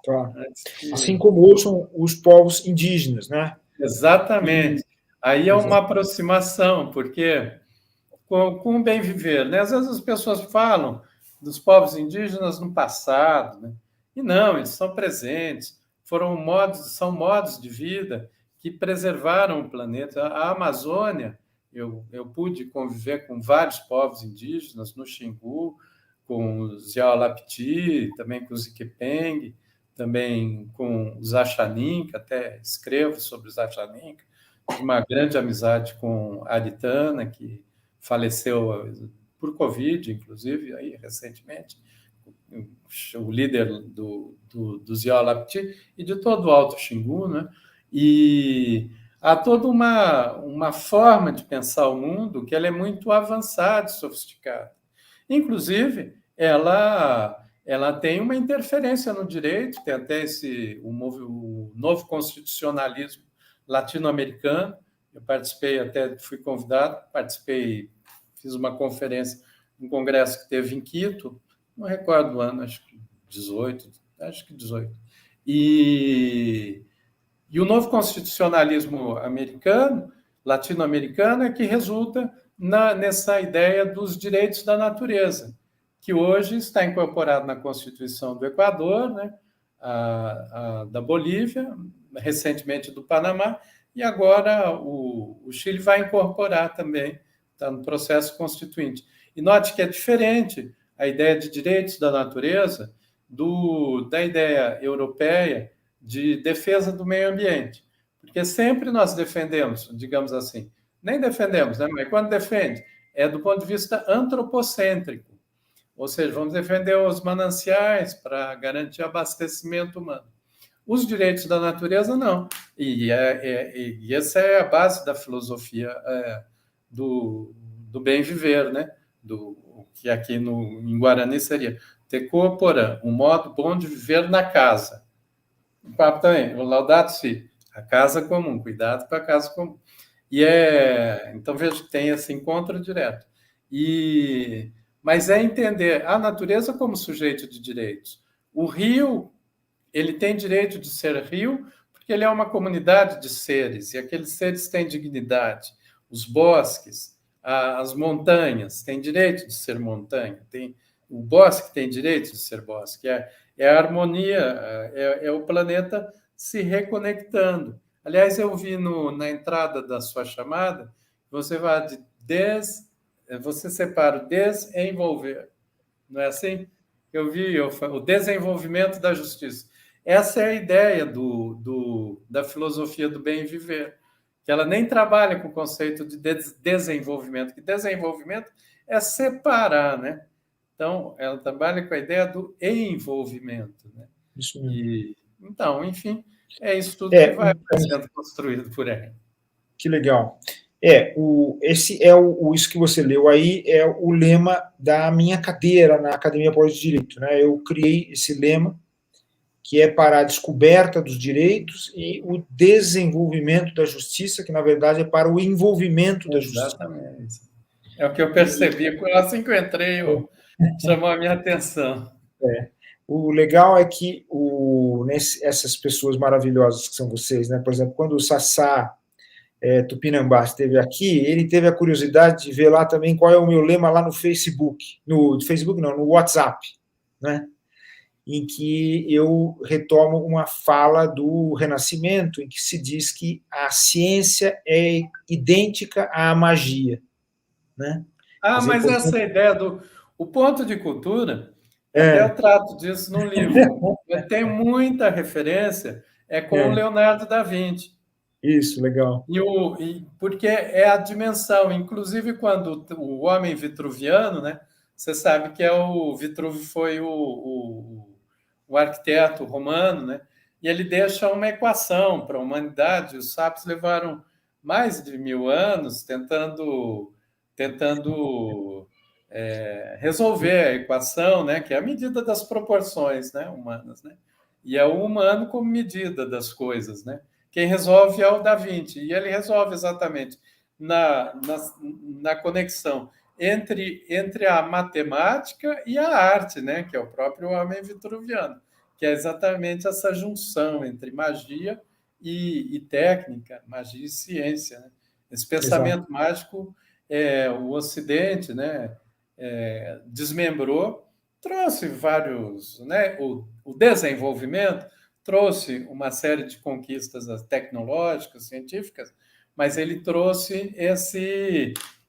Tá. Assim como ouçam os povos indígenas, né? Exatamente. Aí é uma aproximação, porque com o bem viver, né? Às vezes as pessoas falam dos povos indígenas no passado, né? E não, eles são presentes, são modos de vida que preservaram o planeta. A Amazônia, eu pude conviver com vários povos indígenas no Xingu, com os Yaolapiti, também com os Iquepeng, também com os Axaninca, até escrevo sobre os Axaninca, uma grande amizade com a Aritana, que faleceu por Covid, inclusive, aí, recentemente, o líder dos Yaolapiti e de todo o Alto Xingu, né? E há toda uma forma de pensar o mundo que ela é muito avançada e sofisticada. Inclusive, ela tem uma interferência no direito, tem até o novo constitucionalismo latino-americano. Eu participei, até fui convidado, fiz uma conferência, um congresso que teve em Quito, não recordo o ano, acho que 18. E o novo constitucionalismo americano, latino-americano, é que resulta nessa ideia dos direitos da natureza, que hoje está incorporado na Constituição do Equador, né, da Bolívia, recentemente do Panamá, e agora o Chile vai incorporar também, está no processo constituinte. E note que é diferente a ideia de direitos da natureza da ideia europeia de defesa do meio ambiente. Porque sempre nós defendemos, digamos assim, nem defendemos, né? Mas quando defende, é do ponto de vista antropocêntrico. Ou seja, vamos defender os mananciais para garantir abastecimento humano. Os direitos da natureza, não. E essa é a base da filosofia do bem viver, né? Que aqui em Guarani seria Tecoporã, um modo bom de viver na casa. O papo também, o Laudato Si, a casa comum, cuidado com a casa comum. Então, vejo que tem esse encontro direto. Mas é entender a natureza como sujeito de direitos. O rio, ele tem direito de ser rio porque ele é uma comunidade de seres, e aqueles seres têm dignidade. Os bosques, as montanhas têm direito de ser montanha, o bosque tem direito de ser bosque. É a harmonia, é o planeta se reconectando. Aliás, eu vi na entrada da sua chamada, você vai você separa o desenvolver, não é assim? Eu vi o desenvolvimento da justiça. Essa é a ideia da filosofia do bem viver, que ela nem trabalha com o conceito de desenvolvimento, que desenvolvimento é separar, né? Então, ela trabalha com a ideia do envolvimento, né? Isso mesmo. Então, enfim, é isso tudo que vai sendo construído por aí. Que legal. Isso que você leu aí é o lema da minha cadeira na Academia Paulista de Direito, né? Eu criei esse lema que é para a descoberta dos direitos e o desenvolvimento da justiça, que na verdade é para o envolvimento da justiça. Exatamente. É o que eu percebi. Assim que eu entrei, chamou a minha atenção. O legal é que essas pessoas maravilhosas que são vocês, né? Por exemplo, quando o Sassá Tupinambá esteve aqui, ele teve a curiosidade de ver lá também qual é o meu lema lá no Facebook. No Facebook não, no WhatsApp, né? Em que eu retomo uma fala do Renascimento, em que se diz que a ciência é idêntica à magia, né? Mas essa ideia o ponto de cultura, até eu trato disso no livro, tem muita referência com o Leonardo da Vinci. Isso, legal. Porque é a dimensão, inclusive quando o homem vitruviano, né? Você sabe que o Vitrúvio foi o arquiteto romano, né? E ele deixa uma equação para a humanidade. Os sábios levaram mais de 1000 anos tentando resolver a equação, né? Que é a medida das proporções, né? Humanas, né? E é o humano como medida das coisas, né? Quem resolve é o Da Vinci, e ele resolve exatamente na conexão entre a matemática e a arte, né? Que é o próprio homem vitruviano, que é exatamente essa junção entre magia e técnica, magia e ciência, né? Esse pensamento mágico, o Ocidente, né? Desmembrou, trouxe vários, né? O desenvolvimento trouxe uma série de conquistas tecnológicas, científicas, mas ele trouxe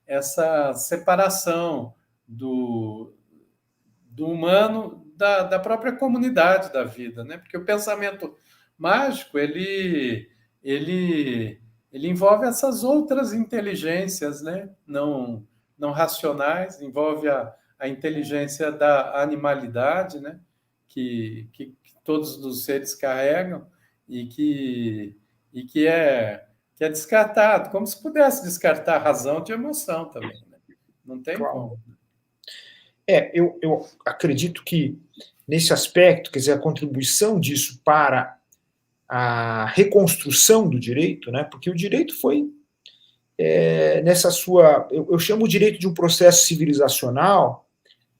essa separação do humano da própria comunidade da vida, né? Porque o pensamento mágico ele envolve essas outras inteligências, né? Não racionais, envolve a inteligência da animalidade, né? Que todos os seres carregam e e que é descartado, como se pudesse descartar razão de emoção também, né? Não tem Claro. como. Eu acredito que, nesse aspecto, quer dizer, a contribuição disso para a reconstrução do direito, né, porque o direito foi nessa sua. Eu chamo o direito de um processo civilizacional,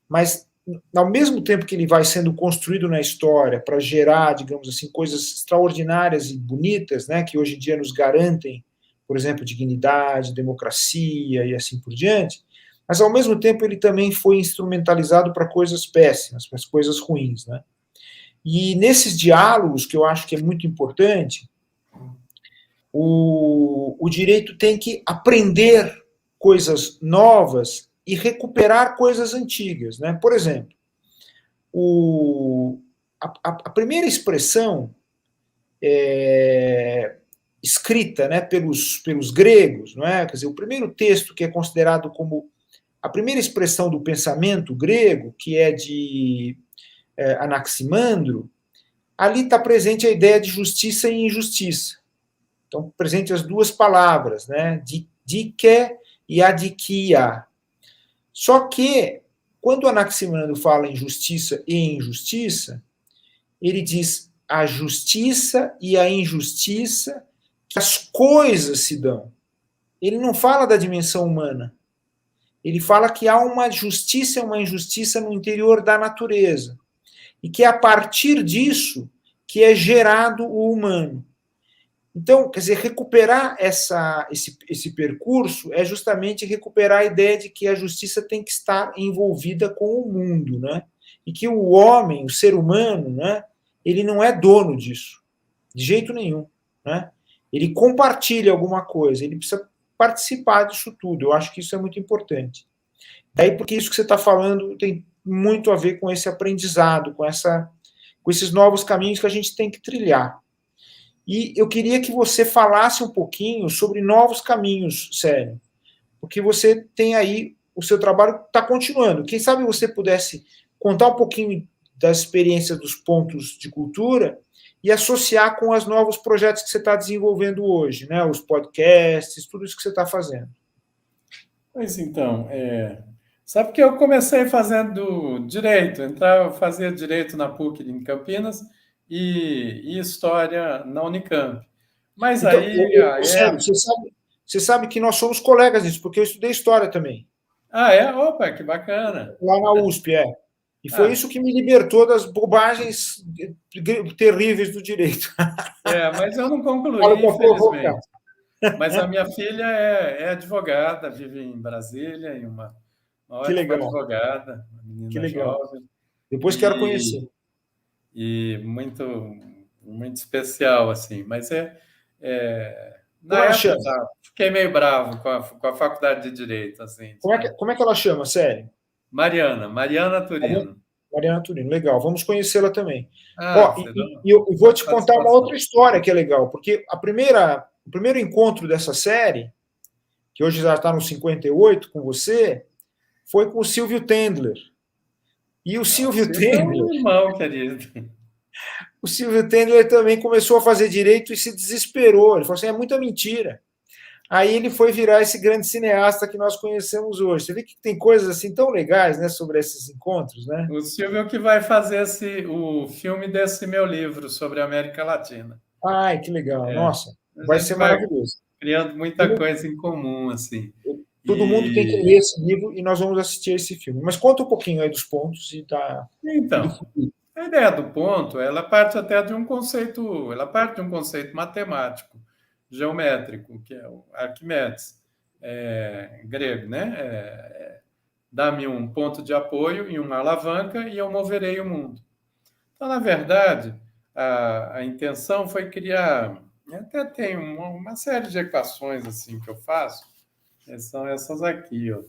mas ao mesmo tempo que ele vai sendo construído na história para gerar, digamos assim, coisas extraordinárias e bonitas, né, que hoje em dia nos garantem, por exemplo, dignidade, democracia e assim por diante, mas ao mesmo tempo ele também foi instrumentalizado para coisas péssimas, para as coisas ruins, né? E nesses diálogos, que eu acho que é muito importante, o direito tem que aprender coisas novas e recuperar coisas antigas, né? Por exemplo, a primeira expressão escrita, né, pelos gregos, não é? Quer dizer, o primeiro texto que é considerado como a primeira expressão do pensamento grego, que é de Anaximandro, ali está presente a ideia de justiça e injustiça. Então, presente as duas palavras, né? Dike e adikia. Só que, quando Anaximandro fala em justiça e injustiça, ele diz a justiça e a injustiça que as coisas se dão. Ele não fala da dimensão humana. Ele fala que há uma justiça e uma injustiça no interior da natureza. E que é a partir disso que é gerado o humano. Então, quer dizer, recuperar esse percurso é justamente recuperar a ideia de que a justiça tem que estar envolvida com o mundo, né? E que o homem, o ser humano, né, ele não é dono disso, de jeito nenhum, né? Ele compartilha alguma coisa, ele precisa participar disso tudo. Eu acho que isso é muito importante. Daí porque isso que você está falando tem muito a ver com esse aprendizado, com esses novos caminhos que a gente tem que trilhar. E eu queria que você falasse um pouquinho sobre novos caminhos, Célio, porque você tem aí, o seu trabalho está continuando. Quem sabe você pudesse contar um pouquinho das experiências dos pontos de cultura e associar com os novos projetos que você está desenvolvendo hoje, né? Os podcasts, tudo isso que você está fazendo. Pois então, sabe que eu comecei fazendo direito, fazia direito na PUC em Campinas e história na Unicamp. Mas Então, aí a Célio, época. você sabe que nós somos colegas nisso, porque eu estudei história também. Ah, é? Opa, que bacana. Lá na USP, é. E foi Ah, isso que me libertou das bobagens terríveis do direito. mas eu não Falo concluí, para provocar. infelizmente. Mas a minha filha é advogada, vive em Brasília, e uma Que ótima legal, advogada, uma que menina legal. jovem Depois quero e, conhecer. e muito, muito especial, assim. Mas Como na ela época chama? fiquei meio bravo com a faculdade de Direito, assim, sabe? Como é que ela chama, sério? Mariana Turino. Mariana Turino, legal. Vamos conhecê-la também. Ah, Ó, será e eu vou uma te contar uma outra satisfação. história que é legal, porque o primeiro encontro dessa série, que hoje já está no 58 com você, foi com o Silvio Tendler. E Ah, o Silvio é um irmão, querido. O Silvio Tendler também começou a fazer direito e se desesperou. Ele falou assim: é muita mentira. Aí ele foi virar esse grande cineasta que nós conhecemos hoje. Você vê que tem coisas assim tão legais, né, sobre esses encontros, né? O Silvio que vai fazer o filme desse meu livro sobre a América Latina. Ai, que legal. Nossa, A vai gente ser vai maravilhoso. criando muita coisa em comum, assim. Todo mundo tem que ler E esse livro e nós vamos assistir esse filme. Mas conta um pouquinho aí dos pontos e do então, futuro. a ideia do ponto, ela parte de um conceito matemático, geométrico, que é o Arquimedes, grego, né? Dá-me um ponto de apoio e uma alavanca e eu moverei o mundo. Então, na verdade, a intenção foi criar. Até tem uma série de equações assim que eu faço, são essas aqui, ó,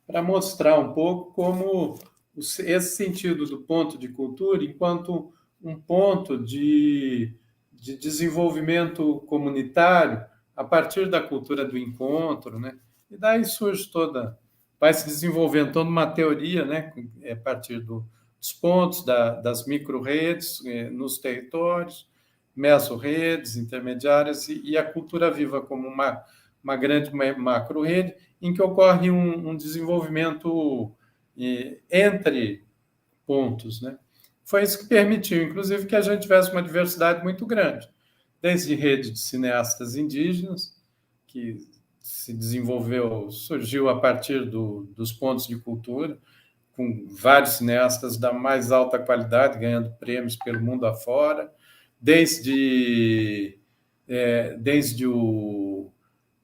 para mostrar um pouco como esse sentido do ponto de cultura, enquanto um ponto de desenvolvimento comunitário a partir da cultura do encontro, né? E daí vai se desenvolvendo toda uma teoria, né? A partir dos pontos, das micro-redes nos territórios, mesorredes, intermediárias e a cultura viva como uma grande macro-rede em que ocorre um desenvolvimento entre pontos, né? Foi isso que permitiu, inclusive, que a gente tivesse uma diversidade muito grande, desde rede de cineastas indígenas, que se desenvolveu, surgiu a partir dos pontos de cultura, com vários cineastas da mais alta qualidade, ganhando prêmios pelo mundo afora, desde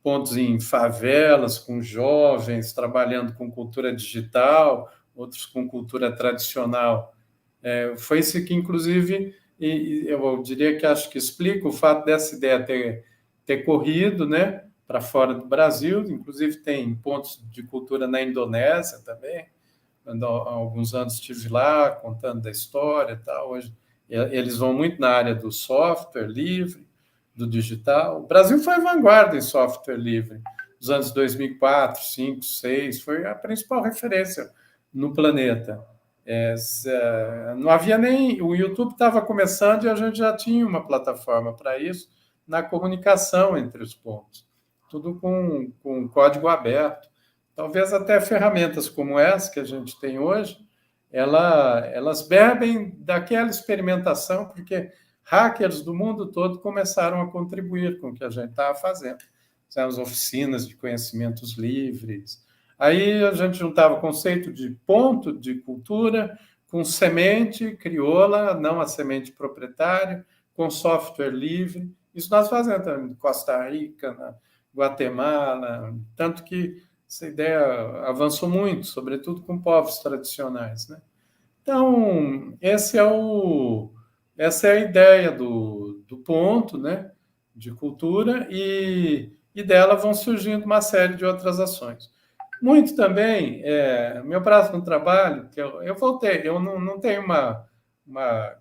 pontos em favelas, com jovens, trabalhando com cultura digital, outros com cultura tradicional. Foi isso que, inclusive, eu diria que acho que explica o fato dessa ideia ter corrido, né, para fora do Brasil. Inclusive, tem pontos de cultura na Indonésia também. Há alguns anos estive lá contando da história e tal. Hoje, eles vão muito na área do software livre, do digital. O Brasil foi vanguarda em software livre. Nos anos 2004, 2005, 2006, foi a principal referência no planeta. Não havia nem... O YouTube estava começando e a gente já tinha uma plataforma para isso, na comunicação entre os pontos. Tudo com código aberto. Talvez até ferramentas como essa que a gente tem hoje, elas bebem daquela experimentação, porque hackers do mundo todo começaram a contribuir com o que a gente estava fazendo. As oficinas de conhecimentos livres. Aí a gente juntava o conceito de ponto de cultura com semente crioula, não a semente proprietária, com software livre. Isso nós fazemos também em Costa Rica, na Guatemala, tanto que essa ideia avançou muito, sobretudo com povos tradicionais, né? Então, essa é a ideia do ponto, né, de cultura, e dela vão surgindo uma série de outras ações. Muito também, meu próximo trabalho, que eu voltei, eu não tenho uma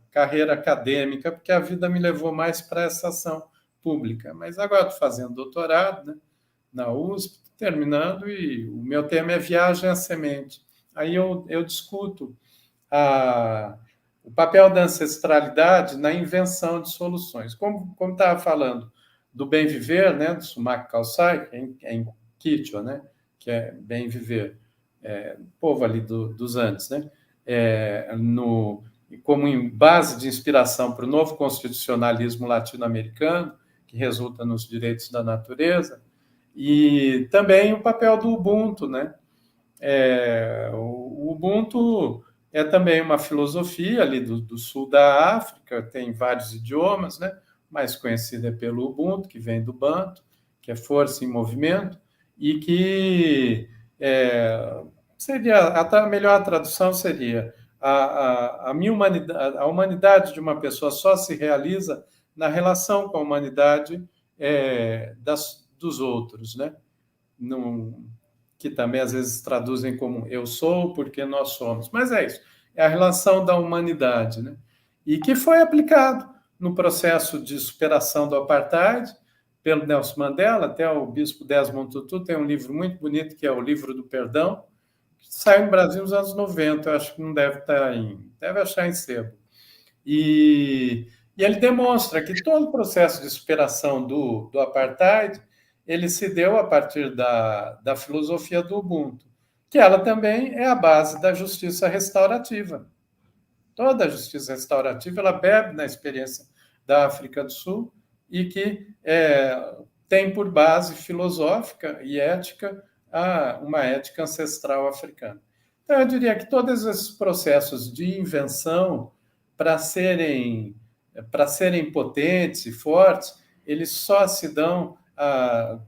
carreira acadêmica, porque a vida me levou mais para essa ação pública, mas agora estou fazendo doutorado, né, na USP, terminando, e o meu tema é viagem à semente. Aí eu discuto o papel da ancestralidade na invenção de soluções. Como estava falando do bem viver, né, do Sumak Kalsai, que é em Quechua, né, que é bem viver, povo ali dos Andes, né, como em base de inspiração para o novo constitucionalismo latino-americano, que resulta nos direitos da natureza, e também o papel do Ubuntu, né? O Ubuntu é também uma filosofia ali do sul da África, tem vários idiomas, né? Mais conhecida é pelo Ubuntu, que vem do Banto, que é força em movimento, e que a melhor tradução seria a humanidade de uma pessoa só se realiza na relação com a humanidade dos outros, né? Que também às vezes traduzem como eu sou porque nós somos, mas é isso, é a relação da humanidade, né? E que foi aplicado no processo de superação do apartheid pelo Nelson Mandela. Até o bispo Desmond Tutu tem um livro muito bonito, que é o Livro do Perdão, que saiu no Brasil nos anos 90, eu acho que não deve estar deve achar em sebo. E ele demonstra que todo o processo de superação do apartheid, ele se deu a partir da filosofia do Ubuntu, que ela também é a base da justiça restaurativa. Toda a justiça restaurativa ela bebe na experiência da África do Sul e que tem por base filosófica e ética uma ética ancestral africana. Então, eu diria que todos esses processos de invenção, para serem potentes e fortes, eles só se dão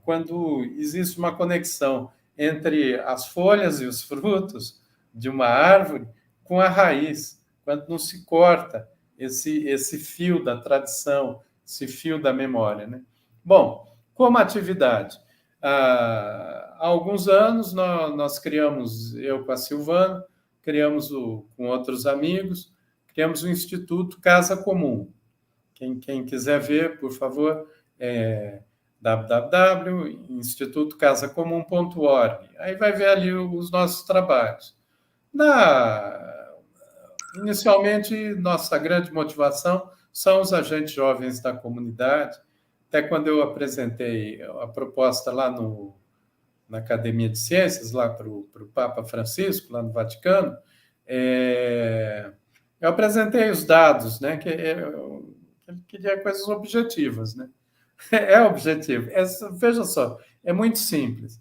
quando existe uma conexão entre as folhas e os frutos de uma árvore com a raiz, quando não se corta esse fio da tradição, esse fio da memória, né? Bom, como atividade, há alguns anos nós criamos, eu com a Silvana, criamos com outros amigos, criamos o Instituto Casa Comum. Quem quiser ver, por favor, www.institutocasacomum.org. Aí vai ver ali os nossos trabalhos. Inicialmente, nossa grande motivação são os agentes jovens da comunidade. Até quando eu apresentei a proposta lá na Academia de Ciências, lá para o Papa Francisco, lá no Vaticano, eu apresentei os dados, né, que ele queria coisas objetivas, né? É objetivo. Veja só, é muito simples.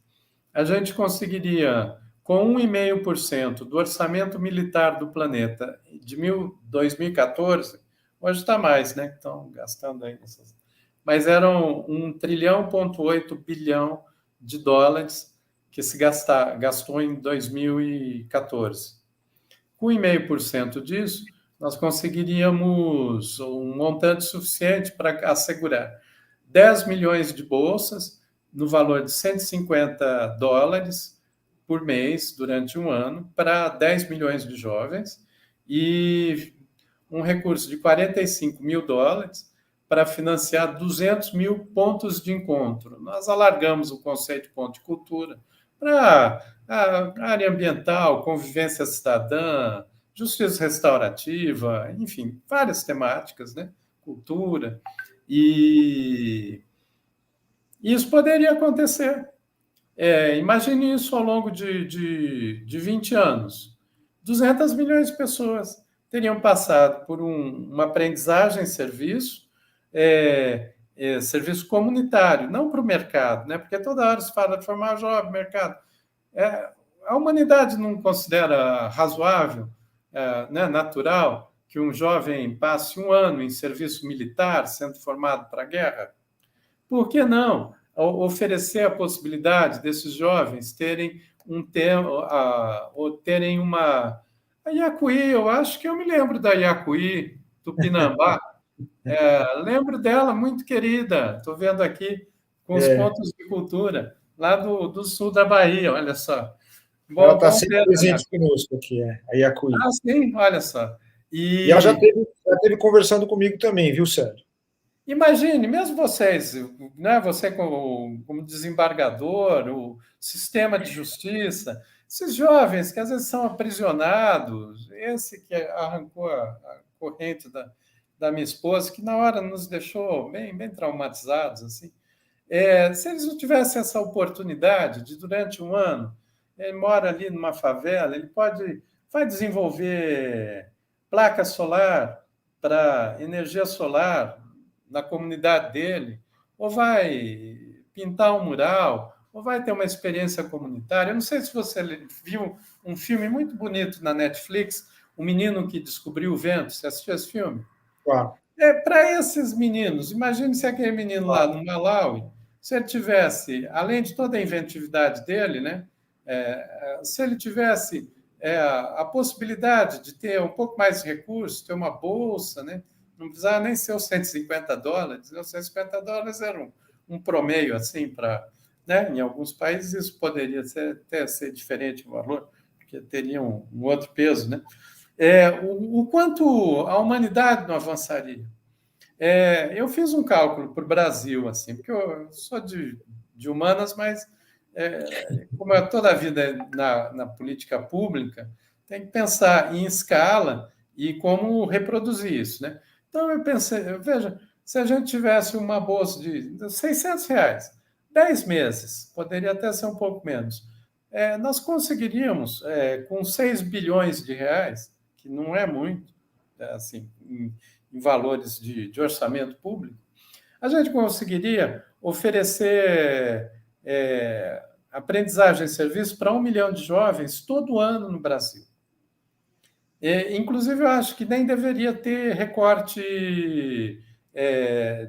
A gente conseguiria, com 1,5% do orçamento militar do planeta de 2014, hoje está mais, né? Estão gastando aí nessas. Mas eram 1,8 bilhão de dólares que se gastou em 2014. Com 1,5% disso, nós conseguiríamos um montante suficiente para assegurar 10 milhões de bolsas no valor de 150 dólares por mês durante um ano para 10 milhões de jovens e um recurso de 45 mil dólares para financiar 200 mil pontos de encontro. Nós alargamos o conceito de ponto de cultura para a área ambiental, convivência cidadã, justiça restaurativa, enfim, várias temáticas, né? Cultura. E isso poderia acontecer. Imagine isso ao longo de 20 anos. 200 milhões de pessoas teriam passado por uma aprendizagem serviço, serviço comunitário, não para o mercado, né? Porque toda hora se fala de formar jovem, mercado. A humanidade não considera razoável, né, natural, que um jovem passe um ano em serviço militar, sendo formado para a guerra? Por que não oferecer a possibilidade desses jovens terem ou terem uma... A Iacuí, eu acho que eu me lembro da Iacuí, Tupinambá. Lembro dela, muito querida. Estou vendo aqui com os pontos de cultura, lá do sul da Bahia, olha só. Ela está sempre presente conosco aqui, a Iacuí. Ah, sim, olha só. E ela já esteve conversando comigo também, viu, Sérgio? Imagine, mesmo vocês, né, você como desembargador, o sistema de justiça, esses jovens que às vezes são aprisionados, esse que arrancou a corrente da minha esposa, que na hora nos deixou bem traumatizados, assim. Se eles não tivessem essa oportunidade de, durante um ano, ele mora ali numa favela, ele vai desenvolver placa solar para energia solar na comunidade dele, ou vai pintar um mural, ou vai ter uma experiência comunitária. Eu não sei se você viu um filme muito bonito na Netflix, O Menino que Descobriu o Vento. Você assistiu esse filme? Claro. Para esses meninos, imagine se aquele menino lá no Malawi, se ele tivesse, além de toda a inventividade dele, né, se ele tivesse a possibilidade de ter um pouco mais de recursos, ter uma bolsa, né, não precisava nem ser os 150 dólares, né, os 150 dólares eram um promeio assim para, né, em alguns países isso poderia até ser diferente o valor, porque teria um outro peso, né? O quanto a humanidade não avançaria. Eu fiz um cálculo para o Brasil, assim, porque eu sou de humanas, mas como é toda a vida na política pública, tem que pensar em escala e como reproduzir isso, né? Então, eu pensei, veja, se a gente tivesse uma bolsa de R$ 600, 10 meses, poderia até ser um pouco menos, nós conseguiríamos, com 6 bilhões de reais, que não é muito, assim, em valores de orçamento público, a gente conseguiria oferecer aprendizagem e serviço para 1 milhão de jovens todo ano no Brasil. Inclusive, eu acho que nem deveria ter recorte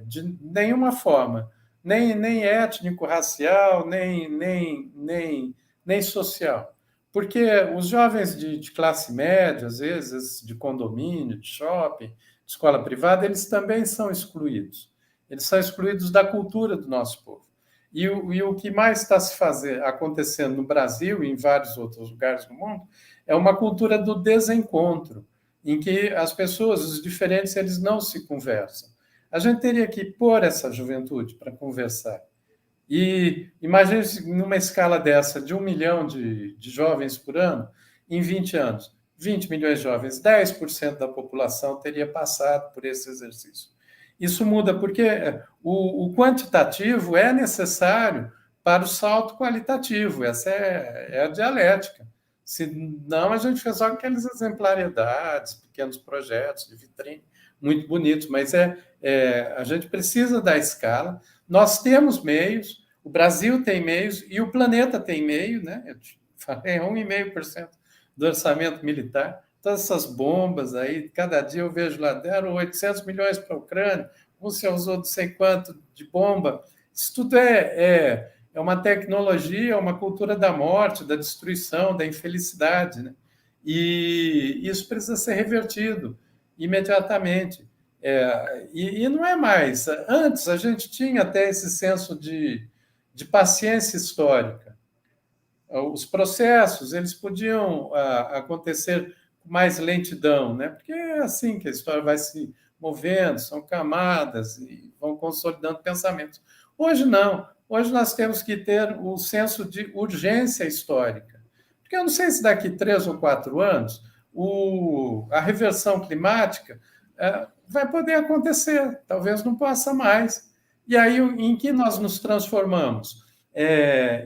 de nenhuma forma, nem étnico, racial, nem social. Porque os jovens de classe média, às vezes, de condomínio, de shopping, de escola privada, eles também são excluídos. Eles são excluídos da cultura do nosso povo. E o que mais está acontecendo no Brasil e em vários outros lugares do mundo é uma cultura do desencontro, em que as pessoas, os diferentes, eles não se conversam. A gente teria que pôr essa juventude para conversar. E imagine numa escala dessa, de 1 milhão de jovens por ano, em 20 anos. 20 milhões de jovens, 10% da população teria passado por esse exercício. Isso muda porque o quantitativo é necessário para o salto qualitativo, essa é a dialética. Senão, a gente fez só aquelas exemplaridades, pequenos projetos de vitrine, muito bonitos, mas a gente precisa da escala. Nós temos meios, o Brasil tem meios e o planeta tem meio, né? Eu falei 1,5% do orçamento militar. Todas essas bombas aí, cada dia eu vejo lá, deram 800 milhões para a Ucrânia, você usou não sei quanto de bomba. Isso tudo é uma tecnologia, uma cultura da morte, da destruição, da infelicidade, né? E isso precisa ser revertido imediatamente. E não é mais. Antes, a gente tinha até esse senso de paciência histórica. Os processos eles podiam acontecer com mais lentidão, né? Porque é assim que a história vai se movendo, são camadas e vão consolidando pensamentos. Hoje não. Hoje nós temos que ter o senso de urgência histórica. Porque eu não sei se daqui 3 ou 4 anos a reversão climática vai poder acontecer, talvez não possa mais. E aí, em que nós nos transformamos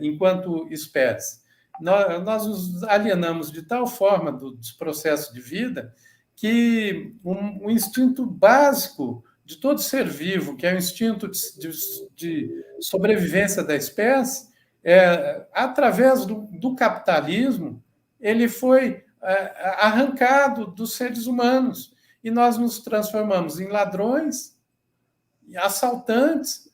enquanto espécie? Nós nos alienamos de tal forma dos processos de vida que um instinto básico de todo ser vivo, que é o instinto de sobrevivência da espécie, através do capitalismo, ele foi arrancado dos seres humanos. E nós nos transformamos em ladrões, assaltantes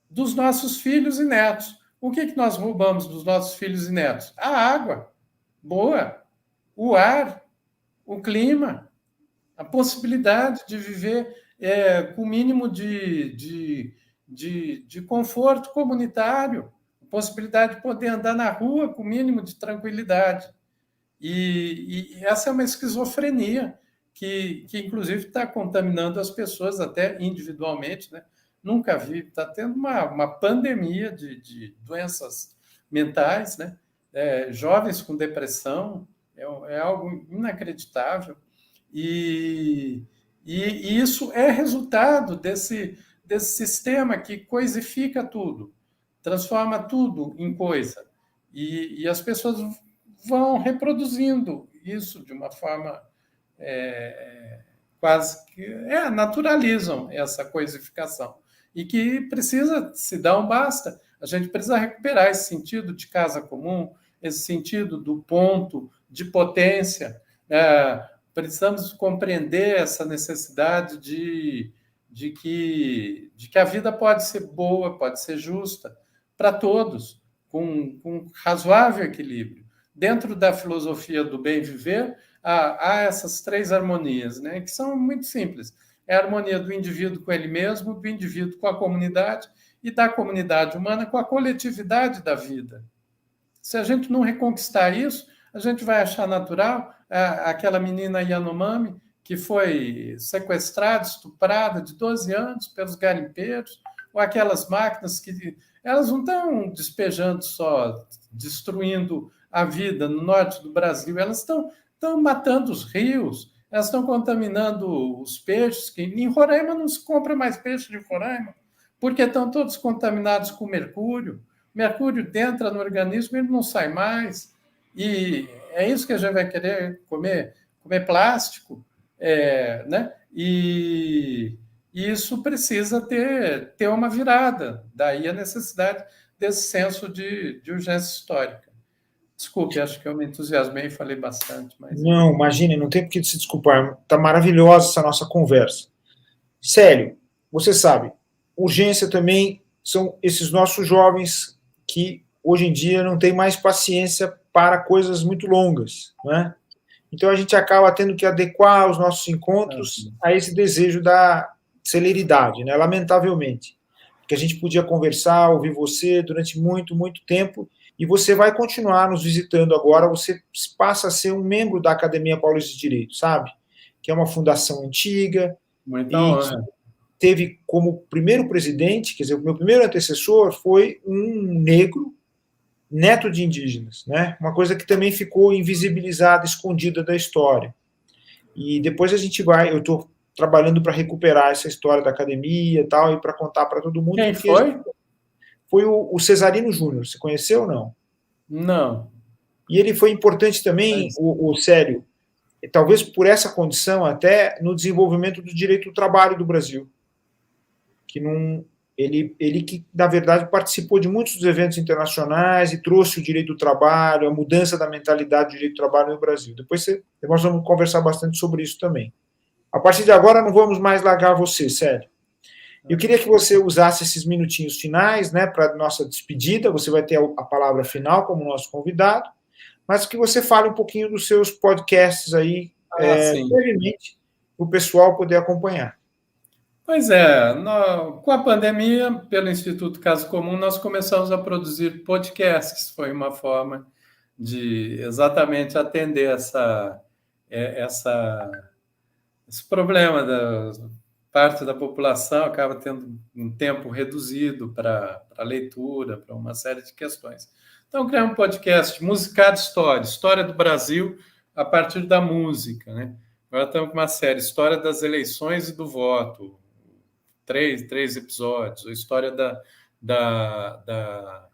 dos nossos filhos e netos. O que nós roubamos dos nossos filhos e netos? A água boa, o ar, o clima, a possibilidade de viver com o mínimo de conforto comunitário, a possibilidade de poder andar na rua com o mínimo de tranquilidade. E essa é uma esquizofrenia que inclusive, está contaminando as pessoas até individualmente, né? Nunca vi, está tendo uma pandemia de doenças mentais, né? Jovens com depressão, é algo inacreditável. E isso é resultado desse sistema que coisifica tudo, transforma tudo em coisa. E as pessoas vão reproduzindo isso de uma forma quase que naturalizam essa coisificação. E que precisa se dar um basta. A gente precisa recuperar esse sentido de casa comum, esse sentido do ponto de potência. Precisamos compreender essa necessidade de que a vida pode ser boa, pode ser justa para todos, com razoável equilíbrio. Dentro da filosofia do bem viver, há essas 3 harmonias, né, que são muito simples. É a harmonia do indivíduo com ele mesmo, do indivíduo com a comunidade e da comunidade humana com a coletividade da vida. Se a gente não reconquistar isso, a gente vai achar natural aquela menina Yanomami que foi sequestrada, estuprada de 12 anos pelos garimpeiros, ou aquelas máquinas que elas não estão despejando só, destruindo a vida no norte do Brasil, elas estão matando os rios, elas estão contaminando os peixes, que em Roraima não se compra mais peixe de Roraima, porque estão todos contaminados com mercúrio. Mercúrio entra no organismo e ele não sai mais. E é isso que a gente vai querer comer plástico, né? E isso precisa ter uma virada. Daí a necessidade desse senso de urgência histórica. Desculpe, acho que eu me entusiasmei e falei bastante. Mas... Não, imagine, não tem por que se desculpar. Está maravilhosa essa nossa conversa. Célio, você sabe, urgência também são esses nossos jovens que hoje em dia não têm mais paciência para coisas muito longas, né? Então a gente acaba tendo que adequar os nossos encontros a esse desejo da celeridade, né? Lamentavelmente. Porque a gente podia conversar, ouvir você durante muito, muito tempo, e você vai continuar nos visitando agora, você passa a ser um membro da Academia Paulista de Direito, sabe? Que é uma fundação antiga, muita honra. Teve como primeiro presidente, quer dizer, o meu primeiro antecessor foi um negro, neto de indígenas, né? Uma coisa que também ficou invisibilizada, escondida da história. E depois a gente vai, eu estou trabalhando para recuperar essa história da academia e tal, e para contar para todo mundo. Quem Porque foi? foi o Cesarino Júnior, você conheceu ou não? Não. E ele foi importante também, Mas, o Célio, talvez por essa condição até no desenvolvimento do direito do trabalho do Brasil, que não, ele que, na verdade, participou de muitos dos eventos internacionais e trouxe o direito do trabalho, a mudança da mentalidade do direito do trabalho no Brasil. Depois nós vamos conversar bastante sobre isso também. A partir de agora, não vamos mais largar você, Sérgio. Eu queria que você usasse esses minutinhos finais, né, para nossa despedida. Você vai ter a palavra final como nosso convidado, mas que você fale um pouquinho dos seus podcasts aí, sim. brevemente, para o pessoal poder acompanhar. Pois é, com a pandemia, pelo Instituto Caso Comum, nós começamos a produzir podcasts. Foi uma forma de exatamente atender esse problema da parte da população acaba tendo um tempo reduzido para leitura, para uma série de questões. Então, criar um podcast Musicado História, História do Brasil a partir da música, né? Agora estamos com uma série História das Eleições e do Voto, três episódios, a história da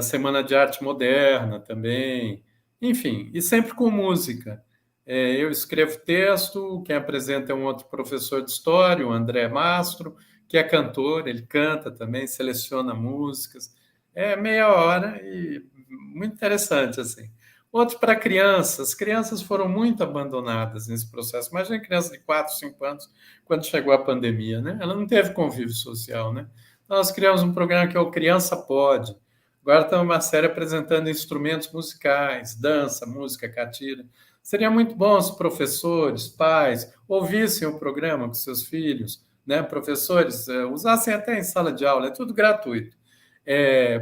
Semana de Arte Moderna também, enfim, e sempre com música. Eu escrevo texto, quem apresenta é um outro professor de história, o André Mastro, que é cantor, ele canta também, seleciona músicas. É meia hora e muito interessante, assim. Outro para crianças. As crianças foram muito abandonadas nesse processo. Imagina criança de 4, 5 anos, quando chegou a pandemia, né? Ela não teve convívio social, né? Então, nós criamos um programa que é o Criança Pode. Agora estamos uma série apresentando instrumentos musicais, dança, música, catira. Seria muito bom se professores, pais, ouvissem o programa com seus filhos, né? Professores usassem até em sala de aula, é tudo gratuito.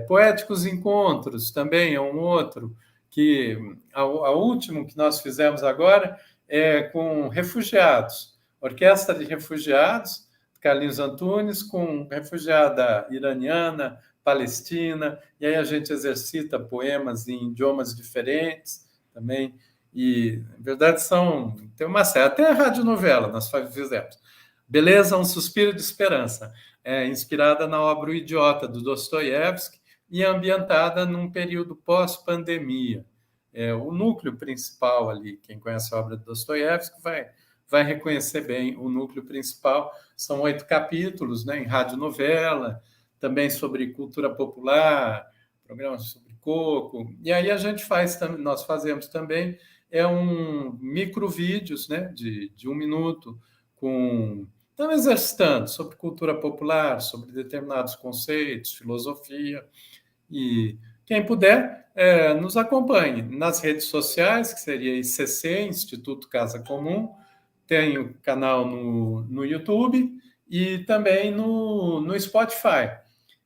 Poéticos Encontros também é um outro, que a último que nós fizemos agora é com refugiados, Orquestra de Refugiados, Carlinhos Antunes, com refugiada iraniana, palestina, e aí a gente exercita poemas em idiomas diferentes também, e, na verdade, tem uma série, até a radionovela nós fizemos. Beleza, um suspiro de esperança, inspirada na obra O Idiota, do Dostoiévski, e ambientada num período pós-pandemia. O núcleo principal ali, quem conhece a obra de Dostoiévski vai reconhecer bem o núcleo principal. São 8 capítulos, né, em radionovela, também sobre cultura popular, programas sobre coco. E aí nós fazemos também microvídeos, né, de 1 minuto, estamos exercitando sobre cultura popular, sobre determinados conceitos, filosofia, e quem puder, nos acompanhe nas redes sociais, que seria ICC, Instituto Casa Comum, tem o canal no YouTube e também no Spotify.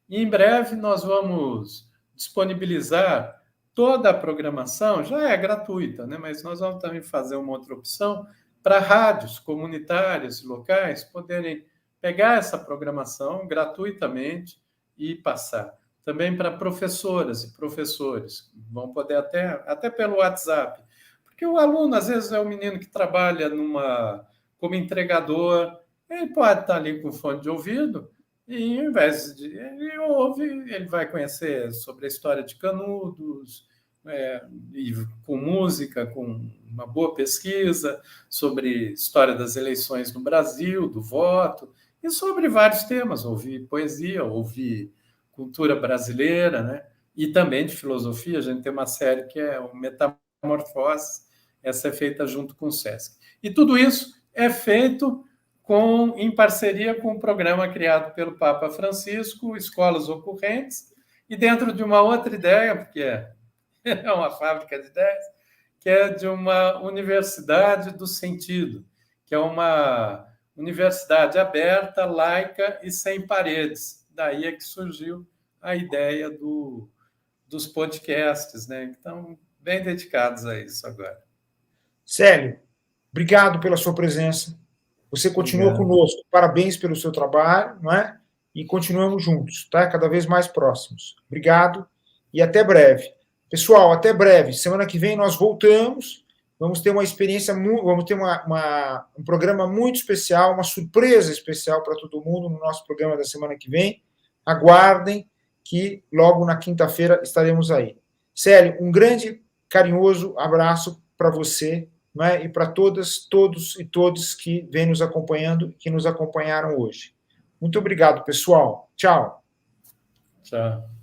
E em breve nós vamos disponibilizar toda a programação, já é gratuita, né? Mas nós vamos também fazer uma outra opção para rádios comunitárias e locais poderem pegar essa programação gratuitamente e passar. Também para professoras e professores, vão poder até pelo WhatsApp, porque o aluno, às vezes, é o menino que trabalha como entregador, ele pode estar ali com fone de ouvido, e ao invés de ele ouve, ele vai conhecer sobre a história de Canudos, e com música, com uma boa pesquisa sobre história das eleições no Brasil, do voto, e sobre vários temas, ouvir poesia, ouvir cultura brasileira, né? E também de filosofia. A gente tem uma série que é o Metamorfose, essa é feita junto com o SESC. E tudo isso é feito em parceria com um programa criado pelo Papa Francisco, Escolas Ocorrentes, e dentro de uma outra ideia, porque é uma fábrica de ideias, que é de uma universidade do sentido, que é uma universidade aberta, laica e sem paredes. Daí é que surgiu a ideia dos podcasts, né? Então, bem dedicados a isso agora. Célio, obrigado pela sua presença. Você continua conosco. Parabéns pelo seu trabalho, não é? E continuamos juntos, tá? Cada vez mais próximos. Obrigado e até breve. Pessoal, até breve. Semana que vem nós voltamos. Vamos ter uma experiência, vamos ter um programa muito especial, uma surpresa especial para todo mundo no nosso programa da semana que vem. Aguardem que logo na quinta-feira estaremos aí. Célio, um grande, carinhoso abraço para você, né, e para todas, todos e todos que vêm nos acompanhando, que nos acompanharam hoje. Muito obrigado, pessoal. Tchau. Tchau.